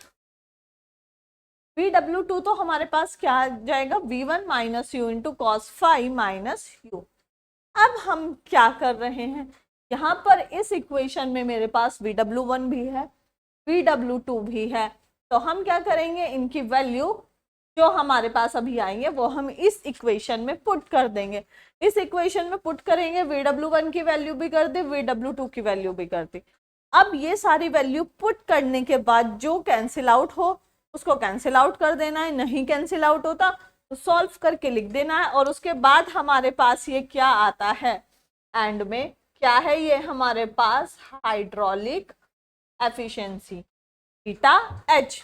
Speaker 1: vw2 तो हमारे पास क्या आ जाएगा, v1 minus u into cos five minus u। अब हम क्या कर रहे हैं, यहाँ पर इस इक्वेशन में मेरे पास vw1 भी है, vw2 भी है, तो हम क्या करेंगे, इनकी वैल्यू जो हमारे पास अभी आएंगे वो हम इस इक्वेशन में पुट कर देंगे। इस इक्वेशन में पुट करेंगे, vw1 की वैल्यू भी कर दी, vw2 की वैल्यू भी कर दी। अब ये सारी वैल्यू पुट करने के बाद जो कैंसिल आउट हो उसको कैंसिल आउट कर देना है, नहीं कैंसिल आउट होता तो सॉल्व करके लिख देना है। और उसके बाद हमारे पास ये क्या आता है, एंड में क्या है, ये हमारे पास हाइड्रोलिक एफिशिएंसी ईटा एच,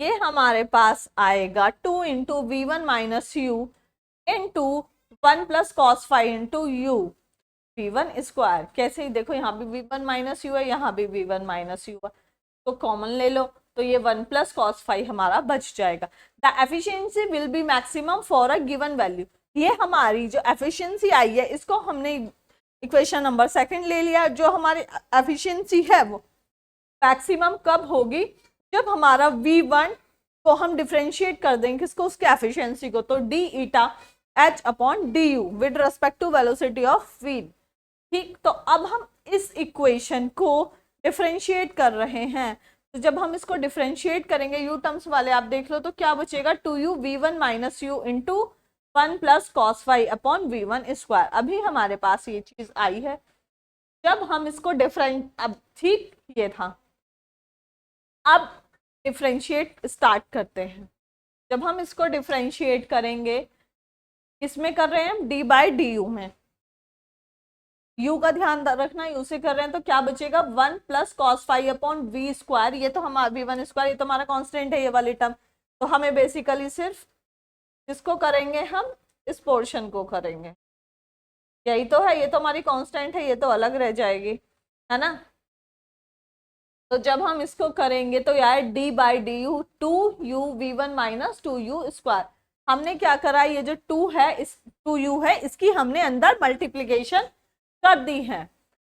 Speaker 1: ये हमारे पास आएगा 2 into v1 minus u into 1 plus cos five into u v1²। कैसे ही देखो, यहाँ भी v1 माइनस u है, यहाँ भी v1 माइनस u है, तो कॉमन ले लो, तो ये 1 प्लस कॉस फाइव हमारा बच जाएगा। The efficiency will B maximum for a given value. ये हमारी जो एफिशिएंसी आई है इसको हमने इक्वेशन नंबर 2 ले लिया। जो हमारी एफिशिएंसी है वो मैक्सिमम कब होगी, जब हमारा v1 को हम डिफरेंशिएट कर देंगे किसको, उसके एफिशिएंसी को, तो d eta h upon du with respect to velocity of wheel. ठीक, तो अब हम इस इक्वेशन को डिफरेंशिएट कर रहे हैं, तो जब हम इसको डिफरेंशिएट करेंगे u टर्म्स वाले आप देख लो, तो क्या बचेगा, 2u v1 minus u into 1 plus cos five upon v1²। अभी हमारे पास ये चीज आई है। जब हम इसको अब ठीक ये था, अब डिफरेंशिएट स्टार्ट करते हैं। जब हम इसको डिफरेंशिएट करेंगे, किसमें कर रहे हैं हम, d बाई डी यू में, u का ध्यान रखना, u से कर रहे हैं, तो क्या बचेगा, 1 plus cos five upon v²। ये तो हमारा v1², ये तो हमारा कांस्टेंट है ये वाली टर्म, तो हमें बेसिकली सिर्फ इसको करेंगे, हम इस पोर्शन को करेंगे, यही तो है, ये तो हमारी कांस्टेंट है, ये तो अलग रह जाएगी, है ना। तो जब हम इसको करेंगे तो यार d by D you 2u v1 minus 2u²। हमने क्या करा, ये जो 2 है, इस 2u है, इसकी हमने अंदर मल्टीप्लीकेशन कर दी है।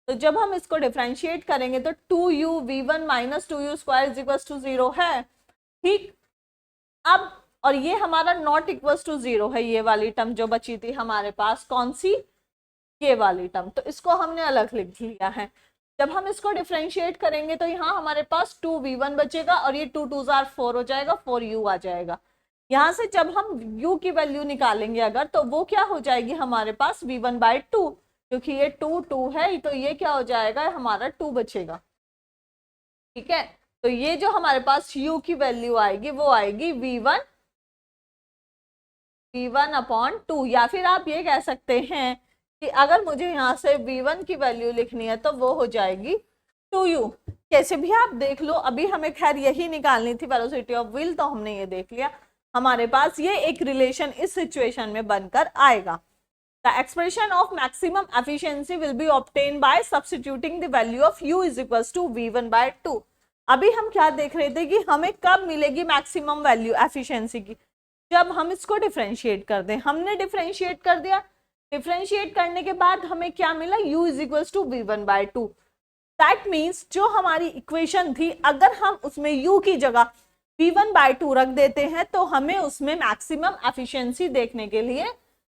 Speaker 1: तो जब हम इसको डिफरेंशिएट करेंगे तो 2u v1 minus 2u² is equal to 0 है। ठीक, अब और ये हमारा नॉट इक्वल टू 0 है, ये वाली टर्म जो बची थी हमारे पास, कौन सी, ये वाली टर्म, तो इसको हमने अलग लिख लिया है। जब हम इसको डिफरेंशिएट करेंगे तो यहाँ हमारे पास 2v1 बचेगा, और ये 2 2 4 हो जाएगा, 4u आ जाएगा। यहाँ से जब हम u की वैल्यू निकालेंगे अगर, तो वो क्या हो जाएगी हमारे पास v1/2, क्योंकि ये 2 है, तो ये क्या हो जाएगा हमारा 2 बचेगा। ठीक है, तो ये जो हमारे पास u की वैल्यू आएगी वो आएगी v1/2, या फिर आप ये कह सकते हैं कि अगर मुझे यहाँ से v1 की वैल्यू लिखनी है तो वो हो जाएगी 2u। कैसे भी आप देख लो, अभी हमें खैर यही निकालनी थी वेलोसिटी ऑफ व्हील, तो हमने ये देख लिया। हमारे पास ये एक रिलेशन इस सिचुएशन में बनकर आएगा। The expression of maximum efficiency will be obtain by substituting the value of u is equals to v1/2। अभी हम क्या देख रहे थे कि हमें कब मिलेगी मैक्सिमम वैल्यू एफिशिएंसी की, जब हम इसको डिफरेंशिएट कर दें। हमने डिफरेंशिएट कर दिया, डिफरेंशिएट करने के बाद हमें क्या मिला, u is equals to v1/2। That means जो हमारी इक्वेशन थी, अगर हम उसमें u की जगह v1/2 रख देते हैं तो हमें उसमें मैक्सिमम एफिशिएंसी देखने के लिए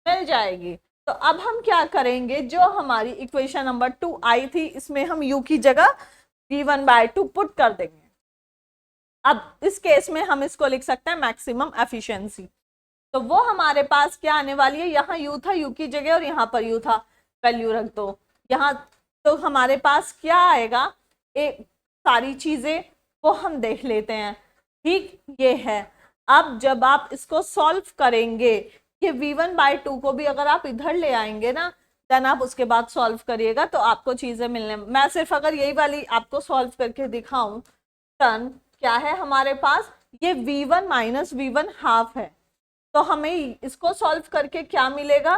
Speaker 1: मिल जाएगी। तो अब हम क्या करेंगे, जो हमारी इक्वेशन नंबर 2 आई थी, इसमें हम u की जगह v1/2 पुट कर देंगे। अब इस केस में हम इसको लिख सकते हैं मैक्सिमम एफिशिएंसी। तो वो हमारे पास क्या आने वाली है, यहाँ u था, u की जगह, और यहाँ पर u था, वैल्यू रख दो यहाँ। तो हमारे पास क्या आएगा, एक सारी चीजें वो हम देख लेते हैं। ठीक, ये है। अब जब आप इसको सॉल्व करेंगे, ये v1/2 को भी अगर आप इधर ले आएंगे ना, देन आप उसके बाद सॉल्व करिएगा तो आपको चीजें मिलने। मैं सिर्फ अगर यही वाली आपको सॉल्व करके दिखाऊं, टर्न क्या है हमारे पास, ये v1 माइनस v1/2 है। तो हमें इसको सॉल्व करके क्या मिलेगा,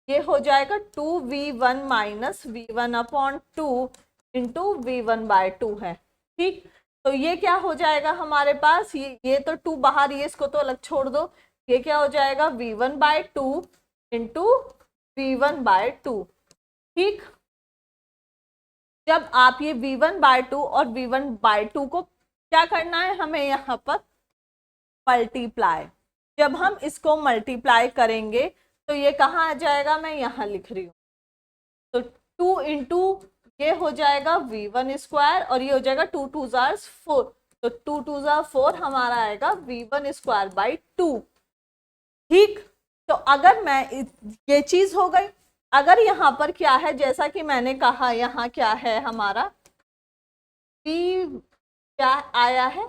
Speaker 1: ये हो जाएगा 2v1 minus v1/2 into v1/2 है। ठीक, तो ये क्या हो जाएगा हमारे पास, ये तो 2 बाहर, ये इसको तो अलग छोड़ दो, ये क्या हो जाएगा v1/2 इंटू v1/2। ठीक, जब आप ये v1/2 और v1/2 को क्या करना है, हमें यहाँ पर मल्टीप्लाई। जब हम इसको मल्टीप्लाई करेंगे तो ये कहाँ आ जाएगा, मैं यहाँ लिख रही हूँ, तो 2 इंटू ये हो जाएगा v1² और ये हो जाएगा 2 2 4, तो 2 2 4 हमारा आएगा v1²/2। ठीक, तो अगर मैं ये चीज हो गई, अगर यहाँ पर क्या है, जैसा कि मैंने कहा, यहाँ क्या है हमारा v, क्या आया है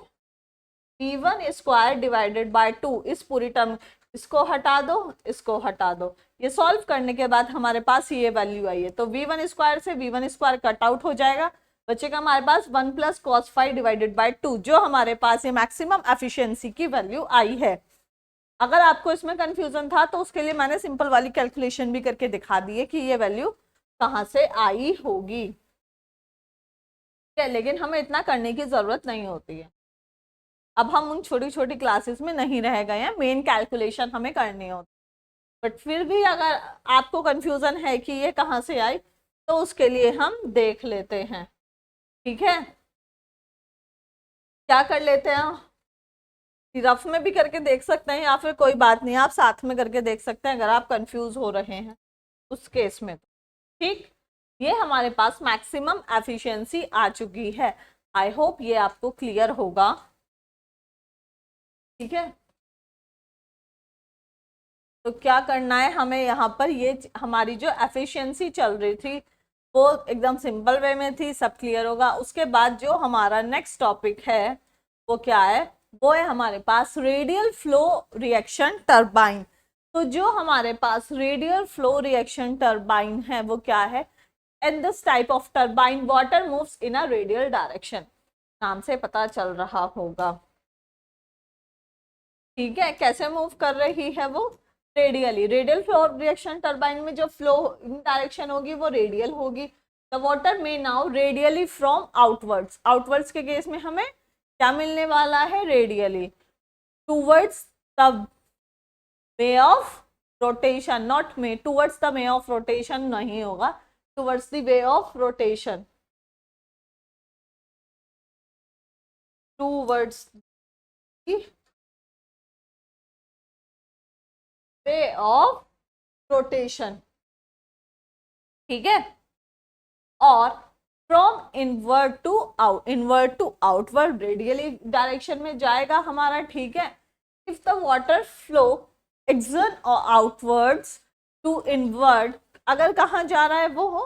Speaker 1: v1² डिवाइडेड बाय 2, इस पूरी टर्म, इसको हटा दो, इसको हटा दो। ये सॉल्व करने के बाद हमारे पास ये वैल्यू आई है, तो v1² से v1² कट आउट हो जाएगा, बचेगा हमारे पास 1 प्लस cos 5 डिवाइडेड बाय 2, जो हमारे पास ये मैक्सिमम एफिशिएंसी की वैल्यू आई है। अगर आपको इसमें कंफ्यूजन था तो उसके लिए मैंने सिंपल वाली कैलकुलेशन भी करके दिखा दी है कि ये वैल्यू कहाँ से आई होगी। लेकिन हमें इतना करने की जरूरत नहीं होती है, अब हम उन छोटी छोटी क्लासेस में नहीं रह गए हैं, मेन कैलकुलेशन हमें करनी होती। बट फिर भी अगर आपको कंफ्यूजन है कि ये कहाँ से आई, तो उसके लिए हम देख लेते हैं। ठीक है, क्या कर लेते हैं, रफ में भी करके देख सकते हैं, या फिर कोई बात नहीं, आप साथ में करके देख सकते हैं अगर आप कंफ्यूज हो रहे हैं उस केस में। ठीक, ये हमारे पास मैक्सिमम एफिशिएंसी आ चुकी है। आई होप ये आपको क्लियर होगा। ठीक है, तो क्या करना है हमें, यहाँ पर ये हमारी जो एफिशिएंसी चल रही थी वो एकदम सिंपल वे में थी, सब क्लियर होगा। उसके बाद जो हमारा नेक्स्ट टॉपिक है वो क्या है, वो है हमारे पास रेडियल फ्लो रिएक्शन टरबाइन। तो जो हमारे पास रेडियल फ्लो रिएक्शन टरबाइन है वो क्या है, in this type of turbine water moves in a radial direction, नाम से पता चल रहा होगा। ठीक है, कैसे मूव कर रही है वो, radially. Radial flow reaction turbine में जो फ्लो इन डायरेक्शन होगी वो रेडियल होगी। द वाटर में now radially from outwards, outwards के केस में हमें क्या मिलने वाला है, radially towards the way of rotation, not में, towards the way of rotation नहीं होगा, towards the way of rotation, towards way of rotation. ठीक है, और from inward to out, inward to outward radially direction में जाएगा हमारा। ठीक है, if the water flow exert और आउटवर्ड्स टू इनवर्ड, अगर कहाँ जा रहा है वो हो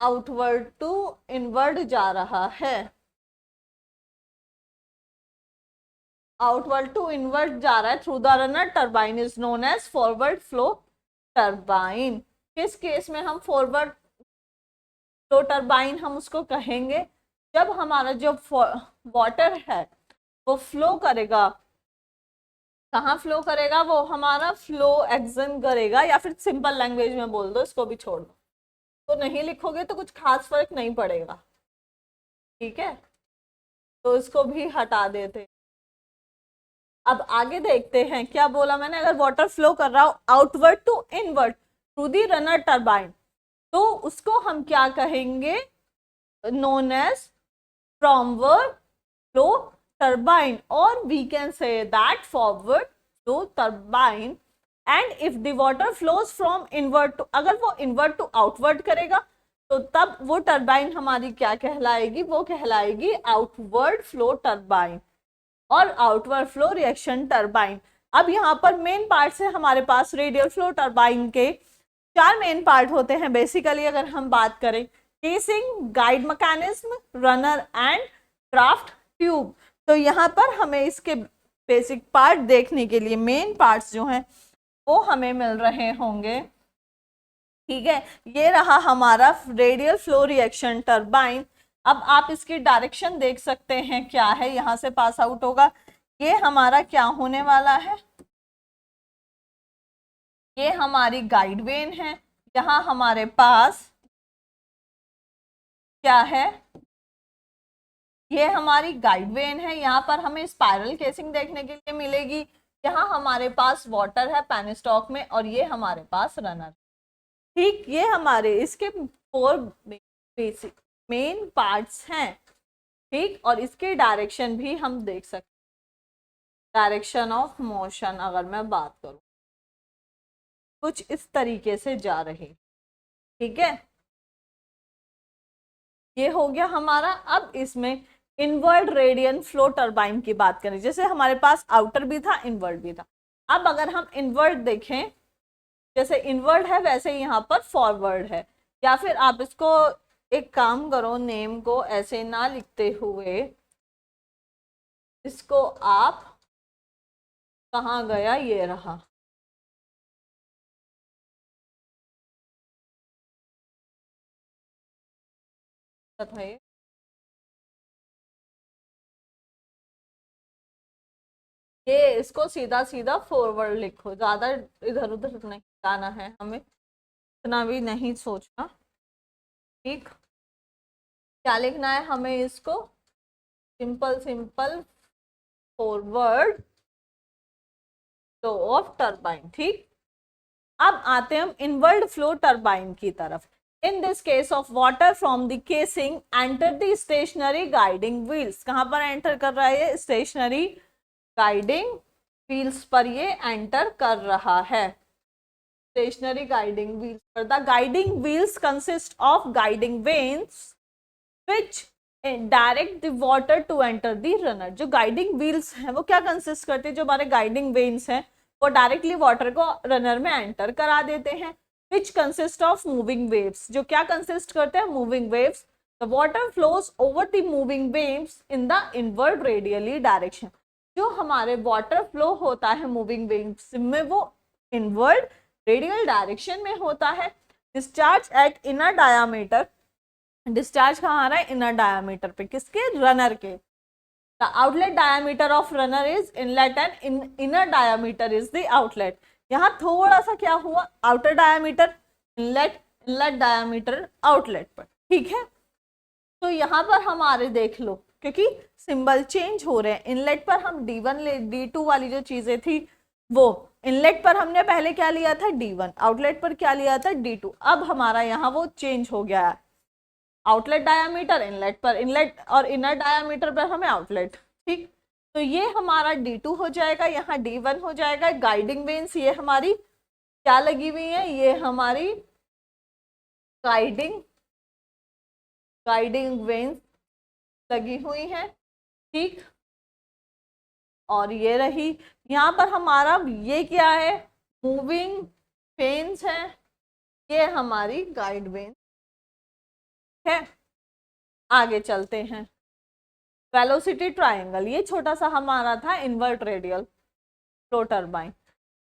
Speaker 1: आउटवर्ड टू इनवर्ड जा रहा है, आउटवर्ड टू इनवर्ड जा रहा है through the runner turbine is known as forward flow turbine. किस केस में हम फॉरवर्ड फ्लो टरबाइन हम उसको कहेंगे, जब हमारा जो वाटर है वो फ्लो करेगा, कहाँ फ्लो करेगा, वो हमारा फ्लो एक्शन करेगा, या फिर सिंपल लैंग्वेज में बोल दो, इसको भी छोड़ दो, तो नहीं लिखोगे तो कुछ खास फर्क नहीं पड़ेगा, ठीक है, तो इसको भी हटा देते। अब आगे देखते हैं क्या बोला मैंने, अगर वाटर फ्लो कर रहा हो outward to inward through the runner turbine, तो उसको हम क्या कहेंगे, known as fromward flow turbine, or we can say that forward flow turbine। and if the water flows from inward to, अगर वो inward to outward करेगा तो तब वो टरबाइन हमारी क्या कहलाएगी, वो कहलाएगी आउटवर्ड फ्लो टरबाइन और आउटवर्ड फ्लो रिएक्शन टरबाइन। अब यहाँ पर मेन पार्ट है हमारे पास रेडियल फ्लो टरबाइन के 4 मेन पार्ट होते हैं बेसिकली, अगर हम बात करें casing, guide mechanism, runner and draft tube. तो यहाँ पर हमें इसके बेसिक पार्ट देखने के लिए मेन पार्ट्स जो हैं वो हमें मिल रहे होंगे, ठीक है। ये रहा हमारा रेडियल फ्लो रिएक्शन टरबाइन। अब आप इसकी डायरेक्शन देख सकते हैं क्या है, यहाँ से पास आउट होगा, ये हमारा क्या होने वाला है, ये हमारी गाइड वेन है, यहाँ हमारे पास क्या है, ये हमारी गाइड वेन है, यहाँ पर हमें स्पाइरल केसिंग देखने के लिए मिलेगी, यहाँ हमारे पास वाटर है पेनिस्टॉक में और ये हमारे पास रनर, ठीक। ये हमारे इसके 4 बेसिक मेन पार्ट्स हैं, ठीक। और इसके डायरेक्शन भी हम देख सकते, डायरेक्शन ऑफ मोशन अगर मैं बात करूं कुछ इस तरीके से जा रही, ठीक है। ये हो गया हमारा। अब इसमें इनवर्ड रेडियल फ्लो टरबाइन की बात करें, जैसे हमारे पास आउटर भी था इनवर्ड भी था। अब अगर हम इनवर्ड देखें, जैसे इनवर्ड है वैसे ही यहाँ पर फॉरवर्ड है, या फिर आप इसको एक काम करो, नेम को ऐसे ना लिखते हुए इसको आप, कहाँ गया, ये रहा, था ये इसको सीधा सीधा फॉरवर्ड लिखो, ज्यादा इधर उधर नहीं जाना है हमें, इतना भी नहीं सोचना, ठीक। क्या लिखना है हमें, इसको simple simple forward flow of turbine, ठीक। अब आते हैं हम इनवर्ड फ्लो टरबाइन की तरफ। In this case of water from the casing enter the stationary guiding wheels, कहाँ पर एंटर कर रहा है, स्टेशनरी गाइडिंग व्हील्स पर ये एंटर कर रहा है, स्टेशनरी गाइडिंग व्हील्स पर। The guiding wheels consist of guiding vanes which direct the water to enter the runner. जो गाइडिंग व्हील्स हैं वो क्या कंसिस्ट करते हैं, जो हमारे गाइडिंग वेन्स हैं वो डायरेक्टली वाटर को रनर में एंटर करा देते हैं। Which consist of moving waves, जो क्या कंसिस्ट करते हैं, moving waves. The water flows over the moving waves in the inward radially direction. जो हमारे वाटर फ्लो होता है मूविंग वेव्स में वो इनवर्ड रेडियल डायरेक्शन में होता है। Discharge eight inner diameter, discharge कहाँ आ रहा है, इनर डायामीटर पे, किसके, रनर के। The outlet diameter of runner is inlet and inner diameter is the outlet। यहाँ थोड़ा सा क्या हुआ, outer diameter inlet, inlet diameter outlet पर, ठीक है। तो यहाँ पर हमारे देख लो, क्योंकि सिंबल चेंज हो रहे हैं, इनलेट पर हम D1 ले, D2 वाली जो चीजें थी वो, इनलेट पर हमने पहले क्या लिया था D1, आउटलेट पर क्या लिया था D2। अब हमारा यहाँ वो चेंज हो गया है, आउटलेट डायामीटर इनलेट पर, इनलेट और इनर डायामीटर पर हमें आउटलेट, ठीक। तो ये हमारा D2 हो जाएगा, यहाँ D1 हो जाएगा। गाइडिंग वेन्स ये हमारी क्या लगी हुई है, ये हमारी गाइडिंग वेन्स लगी हुई है, ठीक। और ये रही। यहाँ पर हमारा ये क्या है, मूविंग वेन्स है, ये हमारी गाइड वेन है। आगे चलते हैं, वेलोसिटी ट्रायंगल, ये छोटा सा हमारा था invert radial flow turbine.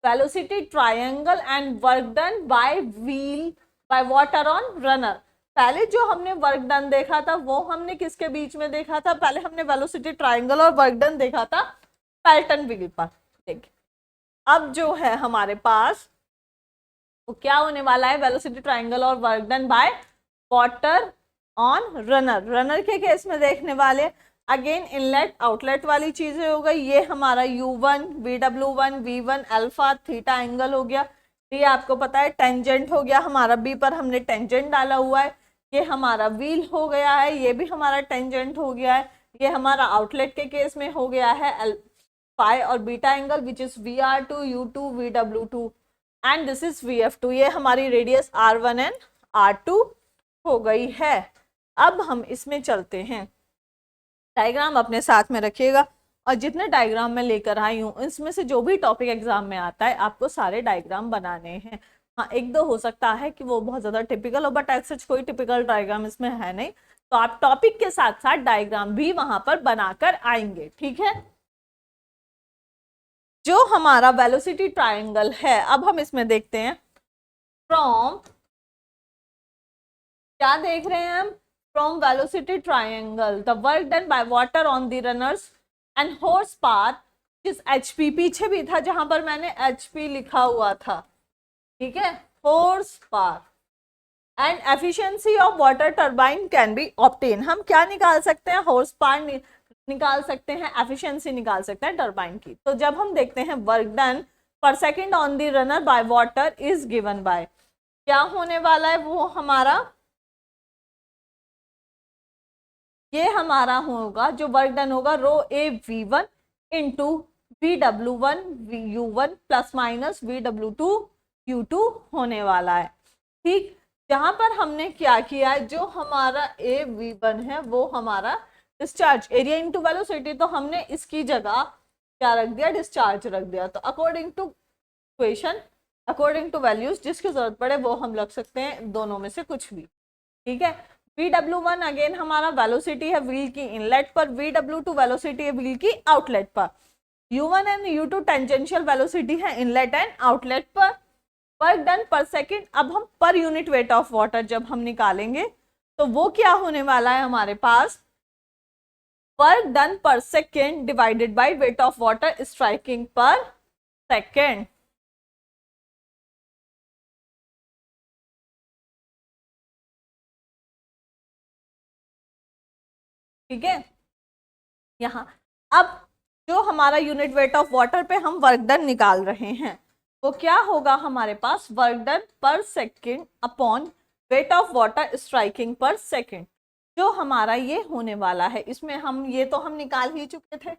Speaker 1: Velocity triangle and work done bye wheel by water on runner. पहले जो हमने वर्क डन देखा था वो हमने किसके बीच में देखा था, पहले हमने वेलोसिटी ट्रायंगल और वर्क डन देखा था पेल्टन व्हील पर। देखिए अब जो है हमारे पास वो क्या होने वाला है, वेलोसिटी ट्रायंगल और work done by water on runner. Runner के केस में देखने वाले अगेन इनलेट आउटलेट वाली चीजें हो गई। ये हमारा U1 VW1 V1 alpha theta angle हो गया। ये आपको पता है टेंजेंट हो गया हमारा, बी पर हमने टेंजेंट डाला हुआ है। ये हमारा व्हील हो गया है, ये भी हमारा टेंजेंट हो गया है। ये हमारा आउटलेट के केस में हो गया है फाई और beta angle which is VR2 U2 VW2 and this is VF2। ये हमारी रेडियस R1 एंड R2 हो गई है। अब हम इसमें चलते हैं, डायग्राम अपने साथ में रखिएगा और जितने डायग्राम मैं लेकर आई हूँ इसमें से जो भी टॉपिक एग्जाम में आता है आपको सारे डायग्राम बनाने हैं। हाँ एक दो हो सकता है कि वो बहुत ज्यादा टिपिकल हो, बट ऐसा कोई टिपिकल डायग्राम इसमें है नहीं, तो आप टॉपिक के साथ साथ डायग्राम भी वहां पर बनाकर आएंगे, ठीक है। जो हमारा वेलोसिटी ट्रायंगल है, अब हम इसमें देखते हैं फ्रॉम, क्या देख रहे हैं हम, from velocity triangle the work done by water on the runners and horse power, जिस HP पीछे भी था जहां पर मैंने HP लिखा हुआ था, ठीक है, horse power and efficiency of water turbine can be obtain. हम क्या निकाल सकते हैं, हॉर्स पावर निकाल सकते हैं, एफिशिएंसी निकाल सकते हैं टरबाइन की। तो जब हम देखते हैं वर्क डन पर second on the runner by water is given by, क्या होने वाला है वो हमारा, ये हमारा होगा जो वर्क डन होगा रो ए V1 into VW1 U1 plus minus VW2 U2 होने वाला है, ठीक। जहां पर हमने क्या किया है, जो हमारा ए V1 है वो हमारा डिस्चार्ज एरिया इंटू वेलोसिटी, तो हमने इसकी जगह क्या रख दिया, डिस्चार्ज रख दिया। तो according to equation, according to values जिसकी जरूरत पड़े वो हम रख सकते हैं, दोनों में से कुछ भी, ठीक है। VW1 अगेन हमारा वेलोसिटी है व्हील की इनलेट पर, VW2 वेलोसिटी है व्हील की आउटलेट पर, U1 and U2 tangential velocity है इनलेट एंड आउटलेट पर। वर्क डन पर सेकेंड, अब हम पर यूनिट वेट ऑफ वाटर जब हम निकालेंगे तो वो क्या होने वाला है हमारे पास, वर्क डन पर second divided by weight of water striking पर सेकेंड, ठीक है। यहाँ अब जो हमारा यूनिट वेट ऑफ वाटर पे हम वर्क डन निकाल रहे हैं वो क्या होगा हमारे पास, वर्क डन पर second upon weight of water striking पर सेकेंड, जो हमारा ये होने वाला है। इसमें हम ये तो हम निकाल ही चुके थे,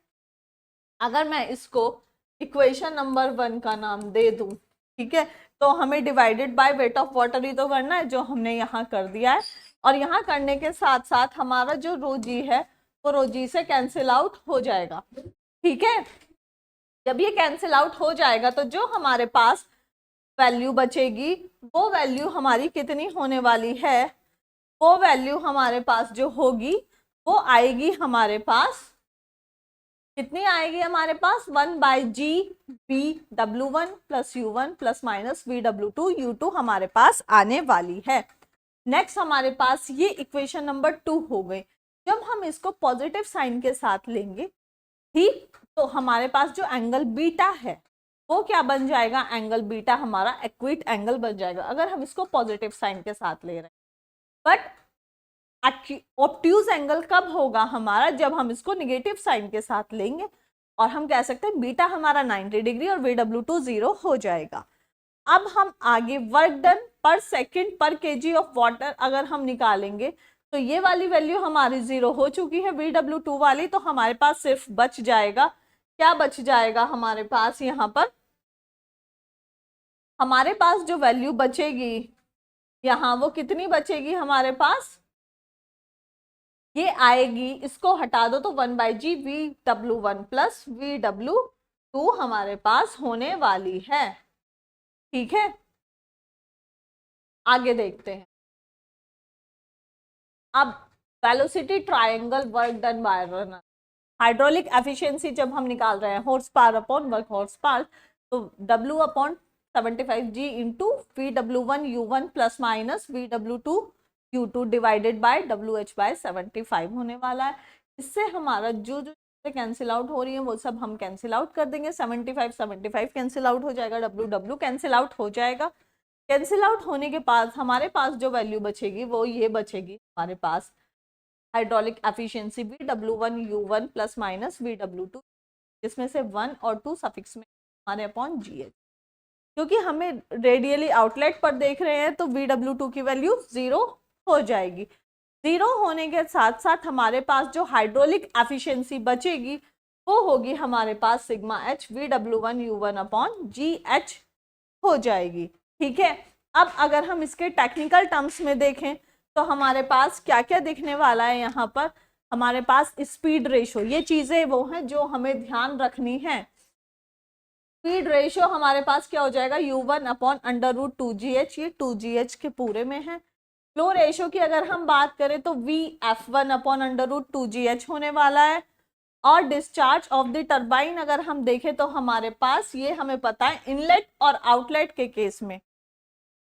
Speaker 1: अगर मैं इसको इक्वेशन नंबर 1 का नाम दे दूं, ठीक है, तो हमें divided by weight of water ही तो करना है, जो हमने यहाँ कर दिया है। और यहाँ करने के साथ साथ हमारा जो रो जी है वो रो जी से कैंसिल आउट हो जाएगा, ठीक है। जब ये कैंसिल आउट हो जाएगा तो जो हमारे पास वैल्यू बचेगी वो वैल्यू हमारी कितनी होने वाली है, वो वैल्यू हमारे पास जो होगी वो आएगी हमारे पास, कितनी आएगी हमारे पास, 1/G VW1 plus U1 plus minus VW2 U2 हमारे पास आने वाली है। नेक्स्ट हमारे पास ये इक्वेशन नंबर 2 हो गई। जब हम इसको पॉजिटिव साइन के साथ लेंगे, ठीक, तो हमारे पास जो एंगल बीटा है वो क्या बन जाएगा, एंगल बीटा हमारा एक्विट एंगल बन जाएगा अगर हम इसको पॉजिटिव साइन के साथ ले रहे हैं। बट ऑब्ट्यूज एंगल कब होगा हमारा, जब हम इसको निगेटिव साइन के साथ लेंगे, और हम कह सकते हैं बीटा हमारा 90 डिग्री और VW2 0 हो जाएगा। अब हम आगे वर्क डन पर सेकेंड पर केजी ऑफ वाटर अगर हम निकालेंगे तो ये वाली वैल्यू हमारी 0 हो चुकी है VW2 वाली, तो हमारे पास सिर्फ बच जाएगा, क्या बच जाएगा हमारे पास, यहाँ पर हमारे पास जो वैल्यू बचेगी यहाँ वो कितनी बचेगी हमारे पास, ये आएगी, इसको हटा दो तो 1/g VW1 प्लस VW2 हमारे पास होने वाली है। ठीक है, आगे देखते हैं। अब velocity triangle work done by runner, hydraulic efficiency जब हम निकाल रहे हैं horse power upon work horse power, तो W upon 75G into VW1U1 plus minus VW2U2 divided by WH by 75 होने वाला है। इससे हमारा जो जो कैंसिल आउट हो रही है वो सब हम कैंसिल आउट कर देंगे। 75 कैंसिल आउट हो जाएगा, W कैंसिल आउट हो जाएगा। कैंसिल आउट होने के बाद हमारे पास जो वैल्यू बचेगी वो ये बचेगी हमारे पास hydraulic efficiency VW1U1 plus minus VW2, जिसमें से 1 और 2 सफिक्स में हमारे अपॉन GH। क्योंकि हमें रेडियली आउटलेट पर देख रहे हैं तो VW2 की वैल्यू 0 हो जाएगी। 0 होने के साथ साथ हमारे पास जो हाइड्रोलिक एफिशिएंसी बचेगी वो होगी हमारे पास sigma H VW1U1 upon GH हो जाएगी। ठीक है, अब अगर हम इसके टेक्निकल टर्म्स में देखें तो हमारे पास क्या क्या दिखने वाला है। यहाँ पर हमारे पास स्पीड रेशो, ये चीजें वो हैं जो हमें ध्यान रखनी है। स्पीड रेशो हमारे पास क्या हो जाएगा, U1 अपॉन √2GH, ये 2GH के पूरे में है। फ्लो रेशो की अगर हम बात करें तो VF1 अपॉन √2GH होने वाला है। और डिस्चार्ज ऑफ द टरबाइन अगर हम देखें तो हमारे पास ये हमें पता है इनलेट और आउटलेट के केस में,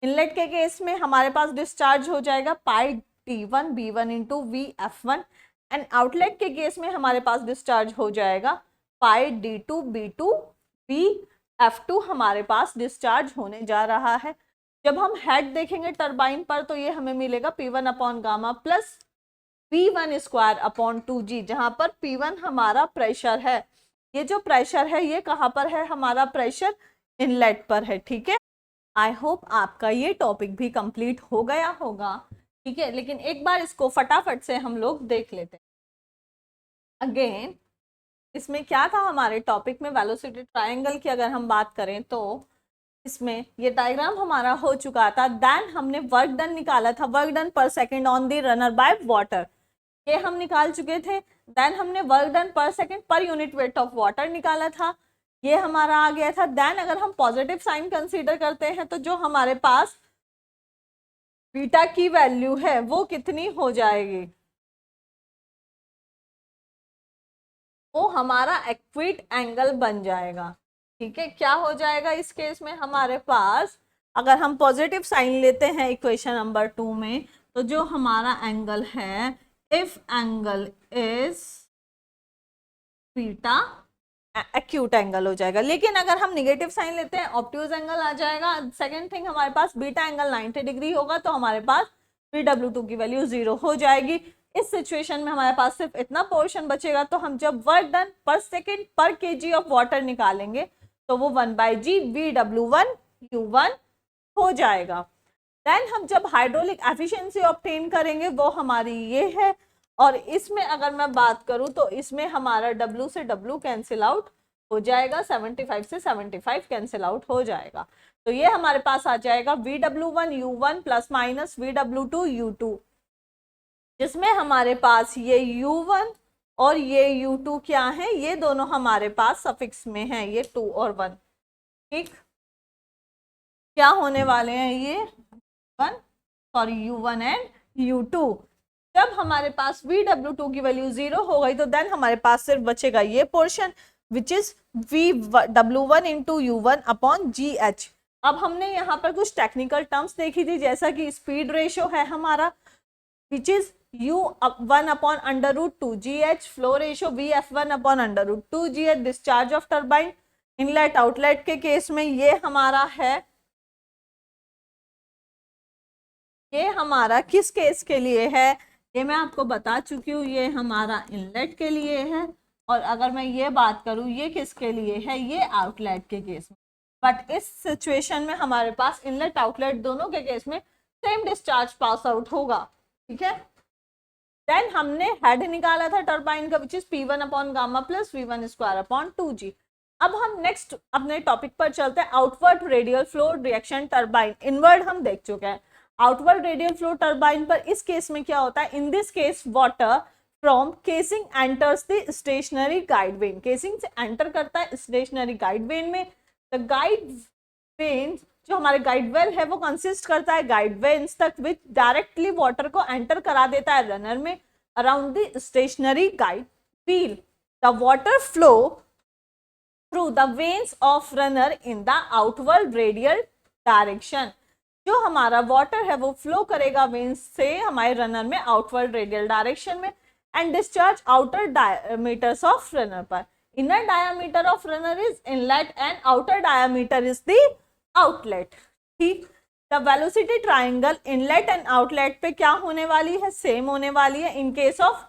Speaker 1: इनलेट के केस में हमारे पास डिस्चार्ज हो जाएगा पाई T1 B1 into VF1 and outlet के केस में हमारे पास डिस्चार्ज हो जाएगा पाई D2 B2 VF2 हमारे पास डिस्चार्ज होने जा रहा है। जब हम हेड देखेंगे टरबाइन पर तो ये हमें मिलेगा P1 upon gamma plus P1 square upon 2G, जहां पर P1 हमारा प्रेशर है। ये जो प्रेशर है ये कहाँ पर है, हमारा प्रेशर इनलेट पर है। ठीक है, आई होप आपका ये टॉपिक भी कंप्लीट हो गया होगा। ठीक है, लेकिन एक बार इसको फटाफट से हम लोग देख लेते हैं अगेन। इसमें क्या था हमारे टॉपिक में, वेलोसिटी ट्रायंगल की अगर हम बात करें तो इसमें ये डायग्राम हमारा हो चुका था। देन हमने वर्क डन निकाला था, वर्क डन पर second on the runner by water, ये हम निकाल चुके थे। देन हमने वर्क डन पर सेकेंड पर यूनिट वेट ऑफ वाटर निकाला था, ये हमारा आ गया था। देन अगर हम पॉजिटिव साइन कंसीडर करते हैं तो जो हमारे पास बीटा की वैल्यू है वो कितनी हो जाएगी, वो हमारा एक्विट एंगल बन जाएगा। ठीक है, क्या हो जाएगा इस केस में हमारे पास, अगर हम पॉजिटिव साइन लेते हैं इक्वेशन नंबर 2 में, तो जो हमारा एंगल है, if angle is beta, acute angle हो जाएगा। लेकिन अगर हम निगेटिव साइन लेते हैं ऑब्ट्यूज एंगल आ जाएगा। सेकंड थिंग हमारे पास बीटा एंगल 90 डिग्री होगा तो हमारे पास VW2 की वैल्यू 0 हो जाएगी। इस सिचुएशन में हमारे पास सिर्फ इतना पोर्शन बचेगा, तो हम जब वर्क डन पर सेकेंड पर kg ऑफ वाटर निकालेंगे तो वो 1/g VW1U1 हो जाएगा। देन हम जब हाइड्रोलिक एफिशिएंसी ऑब्टेन करेंगे वो हमारी ये है, और इसमें अगर मैं बात करूं तो इसमें हमारा W से W कैंसिल आउट हो जाएगा, 75 से 75 कैंसिल आउट हो जाएगा। तो ये हमारे पास आ जाएगा VW1U1 प्लस माइनस VW2U2, जिसमें हमारे पास ये U1 और ये U2 क्या है, ये दोनों हमारे पास सफिक्स में है, ये 2 और 1। ठीक, क्या होने वाले हैं ये U1 एंड U2। जब हमारे पास VW2 की वैल्यू 0 हो गई तो देन हमारे पास सिर्फ बचेगा ये पोर्शन विच इज VW1 इंटू U1 अपॉन GH। अब हमने यहाँ पर कुछ टेक्निकल टर्म्स देखी थी, जैसा कि स्पीड रेशो है हमारा which is U1 upon √2GH, flow ratio VF1 upon √2GH, discharge of turbine inlet outlet के केस में ये हमारा है, ये हमारा किस केस के लिए है ये मैं आपको बता चुकी हूँ, ये हमारा इनलेट के लिए है। और अगर मैं ये बात करूँ ये किसके लिए है, ये आउटलेट के केस में। बट इस सिचुएशन में हमारे पास इनलेट आउटलेट दोनों के केस में सेम डिस्चार्ज पास आउट होगा। ठीक है, देन हमने हेड निकाला था टरबाइन का which is P1 upon gamma plus V1 square upon 2G। अब हम नेक्स्ट अपने टॉपिक पर चलते हैं, outward radial flow reaction turbine. Inward हम देख चुके हैं, आउटवर्ड रेडियल फ्लो टर्बाइन पर इस केस में क्या होता है, in this case water from casing enters the stationary guide vane, casing से एंटर करता है स्टेशनरी गाइड वेन में। द गाइड वेन जो हमारे गाइड वेल है वो कंसिस्ट करता है गाइड वेन्स तक विच डायरेक्टली वाटर को एंटर करा देता है रनर में around the stationary guide wheel. The water flow through the vanes of runner in the outward radial direction. जो हमारा वाटर है वो फ्लो करेगा वेन्स से हमारे रनर में आउटवर्ड रेडियल डायरेक्शन में and discharge outer diameters of runner पर। Inner diameter of runner is inlet and outer diameter is the outlet. ठीक, the velocity triangle inlet and outlet पे क्या होने वाली है, सेम होने वाली है in case of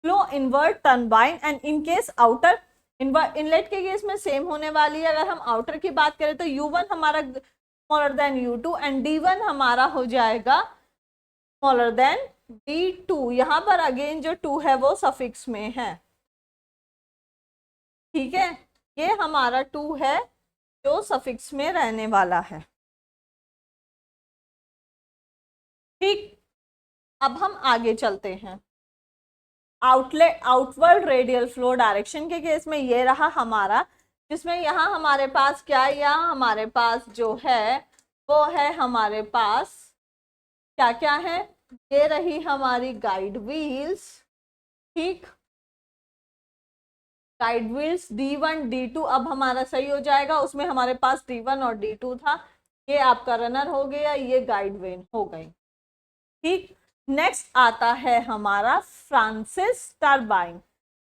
Speaker 1: flow inward turbine and in case outer inlet के केस में सेम होने वाली है। अगर हम आउटर की बात करें तो U1 हमारा smaller than U2 and D1 हमारा हो जाएगा स्मॉलर देन D2। यहाँ पर अगेन जो 2 है वो सफिक्स में है। ठीक है, ये हमारा 2 है जो सफिक्स में रहने वाला है। ठीक, अब हम आगे चलते हैं। आउटवर्ड रेडियल फ्लो डायरेक्शन के केस में ये रहा हमारा, जिसमें यहाँ हमारे पास क्या, यहाँ हमारे पास जो है वो है हमारे पास क्या क्या है, ये रही हमारी गाइड व्हील्स। ठीक, गाइड व्हील्स D1 D2 अब हमारा सही हो जाएगा, उसमें हमारे पास D1 और D2 था। ये आपका रनर हो गया, ये गाइड वेन हो गई। ठीक, नेक्स्ट आता है हमारा फ्रांसिस टर्बाइन।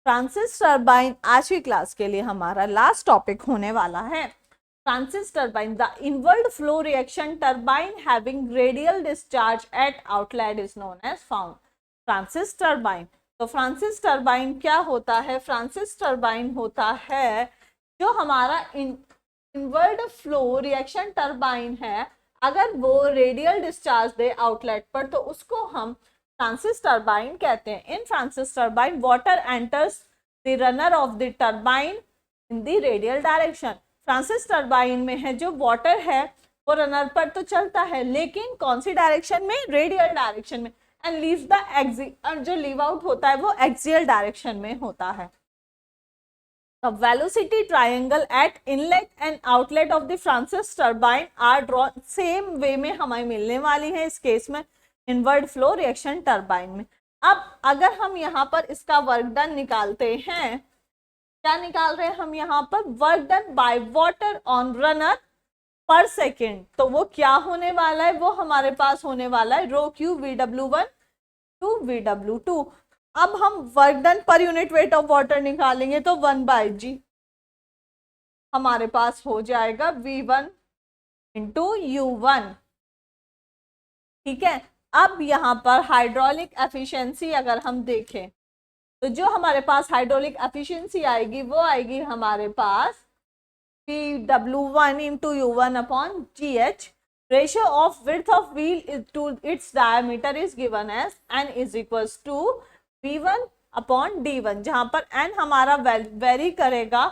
Speaker 1: फ्रांसिस टर्बाइन आज की क्लास के लिए हमारा लास्ट टॉपिक होने वाला है। Francis turbine, the inward flow reaction turbine having radial discharge at outlet is known as found Francis turbine. तो फ्रांसिस टर्बाइन क्या होता है, फ्रांसिस टर्बाइन होता है जो हमारा इनवर्ड फ्लो रिएक्शन टर्बाइन है, अगर वो रेडियल डिस्चार्ज दे आउटलेट पर तो उसको हम फ्रांसिस टर्बाइन कहते हैं। In Francis turbine water enters the runner of the turbine in the radial direction. Francis turbine में है जो वाटर है वो रनर पर तो चलता है, लेकिन कौन सी डायरेक्शन में, रेडियल डायरेक्शन में, एंड लीव द एक्सियल, जो लीव आउट होता है वो एक्सियल डायरेक्शन में होता है। The velocity triangle at inlet and outlet of the Francis turbine are drawn same way में हमें मिलने वाली है इस केस में इनवर्ड फ्लो रिएक्शन टर्बाइन में। अब अगर हम यहाँ पर इसका वर्क डन निकालते हैं, क्या निकाल रहे हैं हम यहाँ पर, work done by water on runner पर सेकेंड, तो वो क्या होने वाला है, वो हमारे पास होने वाला है रो क्यू VW1 टू VW2। अब हम work done per unit weight of water निकालेंगे तो 1/G हमारे पास हो जाएगा V1 इंटू U1। ठीक है, अब यहाँ पर हाइड्रोलिक एफिशिएंसी अगर हम देखें तो जो हमारे पास हाइड्रोलिक एफिशिएंसी आएगी वो आएगी हमारे पास VW1 इंटू U1 upon GH। Ratio of width of wheel to its diameter is given as N is equals to V1 upon D1, जहां पर N हमारा वेरी करेगा,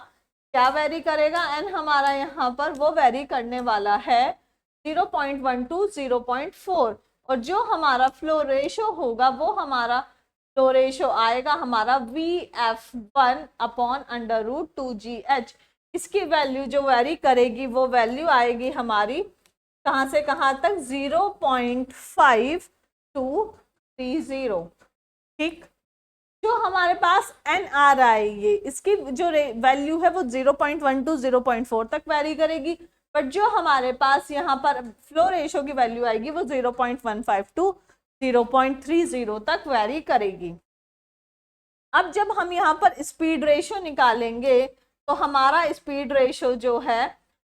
Speaker 1: क्या वेरी करेगा, N हमारा यहाँ पर वो वेरी करने वाला है 0.1 टू 0.4, और जो हमारा फ्लो रेशो होगा वो हमारा फ्लो रेशो आएगा हमारा VF1 अपॉन √2GH। इसकी वैल्यू जो वेरी करेगी वो वैल्यू आएगी हमारी कहाँ से कहाँ तक, 0.5 टू 30। ठीक, जो हमारे पास N आ रहा है ये, इसकी जो वैल्यू है वो 0.1 टू 0.4 तक वेरी करेगी, बट जो हमारे पास यहाँ पर फ्लो रेशो की वैल्यू आएगी वो 0.15 टू 0.30 तक वेरी करेगी। अब जब हम यहाँ पर स्पीड रेशो निकालेंगे तो हमारा स्पीड रेशो जो है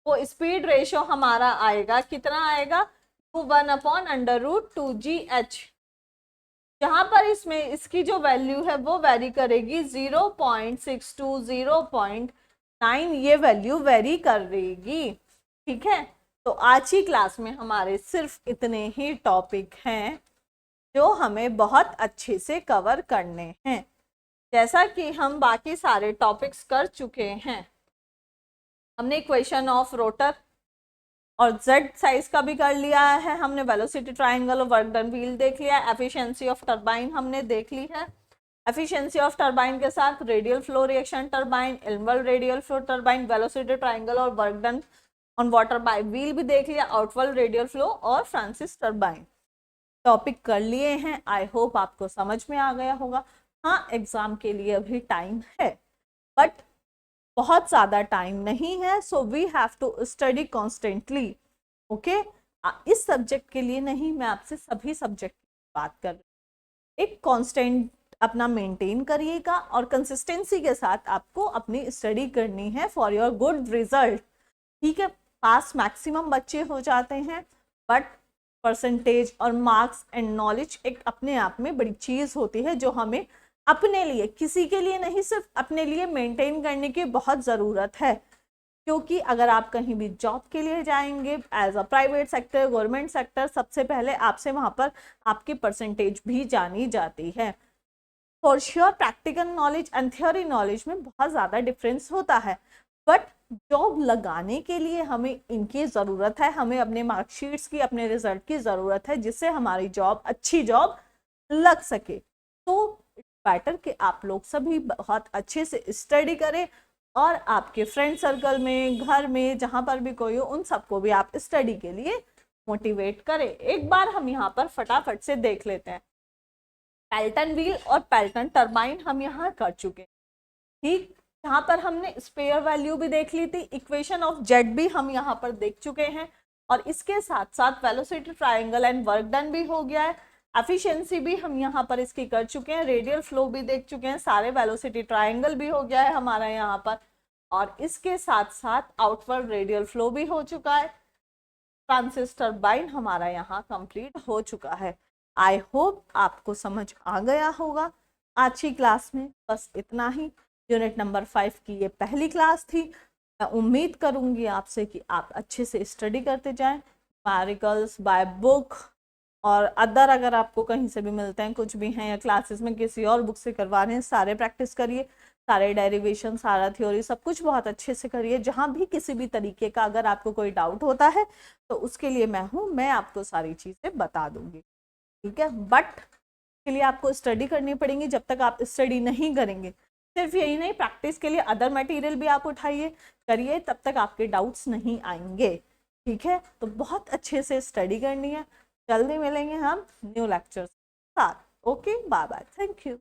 Speaker 1: वो स्पीड रेशो हमारा आएगा, कितना आएगा, 1 अपॉन √2GH, जहां पर इसमें इसकी जो वैल्यू है वो वेरी करेगी 0.6 टू 0.9, ये वैल्यू वेरी करेगी। ठीक है, तो आज की क्लास में हमारे सिर्फ इतने ही टॉपिक हैं जो हमें बहुत अच्छे से कवर करने हैं। जैसा कि हम बाकी सारे टॉपिक्स कर चुके हैं, हमने इक्वेशन ऑफ रोटर, और जेड साइज का भी कर लिया है हमने, वेलोसिटी ट्राइंगल और वर्क डन व्हील देख लिया है, एफिशिएंसी ऑफ टरबाइन हमने देख ली है। एफिशिएंसी ऑफ टरबाइन के साथ radial flow reaction turbine, inward radial flow turbine, velocity triangle और work done on water by wheel भी देख लिया, आउटवर्ड रेडियल फ्लो और फ्रांसिस टरबाइन टॉपिक कर लिए हैं। आई होप आपको समझ में आ गया होगा। हाँ, एग्जाम के लिए अभी टाइम है, बट बहुत ज़्यादा टाइम नहीं है, so we have to study constantly. Okay, इस सब्जेक्ट के लिए नहीं, मैं आपसे सभी सब्जेक्ट की बात कर रही हूँ। एक कांस्टेंट अपना मेंटेन करिएगा और कंसिस्टेंसी के साथ आपको अपनी स्टडी करनी है फॉर योर गुड रिजल्ट। ठीक है, पास मैक्सिमम बच्चे हो जाते हैं, बट परसेंटेज और मार्क्स एंड नॉलेज एक अपने आप में बड़ी चीज़ होती है जो हमें अपने लिए, किसी के लिए नहीं, सिर्फ अपने लिए मेंटेन करने की बहुत ज़रूरत है। क्योंकि अगर आप कहीं भी जॉब के लिए जाएंगे as a private sector, government sector, सबसे पहले आपसे वहाँ पर आपकी परसेंटेज भी जानी जाती है। For sure practical knowledge and theory knowledge में बहुत ज़्यादा डिफरेंस होता है, बट जॉब लगाने के लिए हमें इनकी ज़रूरत है, हमें अपने मार्कशीट्स की, अपने रिजल्ट की ज़रूरत है, जिससे हमारी जॉब, अच्छी जॉब लग सके। तो बेटर कि आप लोग सभी बहुत अच्छे से स्टडी करें और आपके फ्रेंड सर्कल में, घर में, जहाँ पर भी कोई हो, उन सबको भी आप स्टडी के लिए मोटिवेट करें। एक बार हम यहाँ पर फटाफट से देख लेते हैं। पेल्टन व्हील और पेल्टन टरबाइन हम यहाँ कर चुके हैं। ठीक, यहाँ पर हमने स्पेयर वैल्यू भी देख ली थी, इक्वेशन ऑफ जेड भी हम यहाँ पर देख चुके हैं, और इसके साथ साथ velocity triangle and work done भी हो गया है। एफिशिएंसी भी हम यहाँ पर इसकी कर चुके हैं, रेडियल फ्लो भी देख चुके हैं, सारे वेलोसिटी ट्राइंगल भी हो गया है हमारा यहाँ पर, और इसके साथ साथ आउटवर्ड रेडियल फ्लो भी हो चुका है। फ्रांसिस टरबाइन हमारा यहाँ कंप्लीट हो चुका है। आई होप आपको समझ आ गया होगा आज की क्लास में। बस इतना ही। यूनिट नंबर 5 की ये पहली क्लास थी। मैं उम्मीद करूंगी आपसे कि आप अच्छे से स्टडी करते जाएं, न्यूमेरिकल्स बाय बुक और अदर अगर आपको कहीं से भी मिलते हैं, कुछ भी हैं, या क्लासेस में किसी और बुक से करवा रहे हैं, सारे प्रैक्टिस करिए, सारे डेरिवेशन, सारा थ्योरी, सब कुछ बहुत अच्छे से करिए। जहाँ भी किसी भी तरीके का अगर आपको कोई डाउट होता है तो उसके लिए मैं हूँ, मैं आपको सारी चीज़ें बता दूंगी। ठीक है, बट के लिए आपको स्टडी करनी पड़ेगी। जब तक आप स्टडी नहीं करेंगे, सिर्फ यही नहीं, प्रैक्टिस के लिए अदर मटेरियल भी आप उठाइए, करिए, तब तक आपके डाउट्स नहीं आएंगे। ठीक है, तो बहुत अच्छे से स्टडी करनी है। जल्दी मिलेंगे हम न्यू लेक्चर्स के साथ। Okay, bye bye, thank you.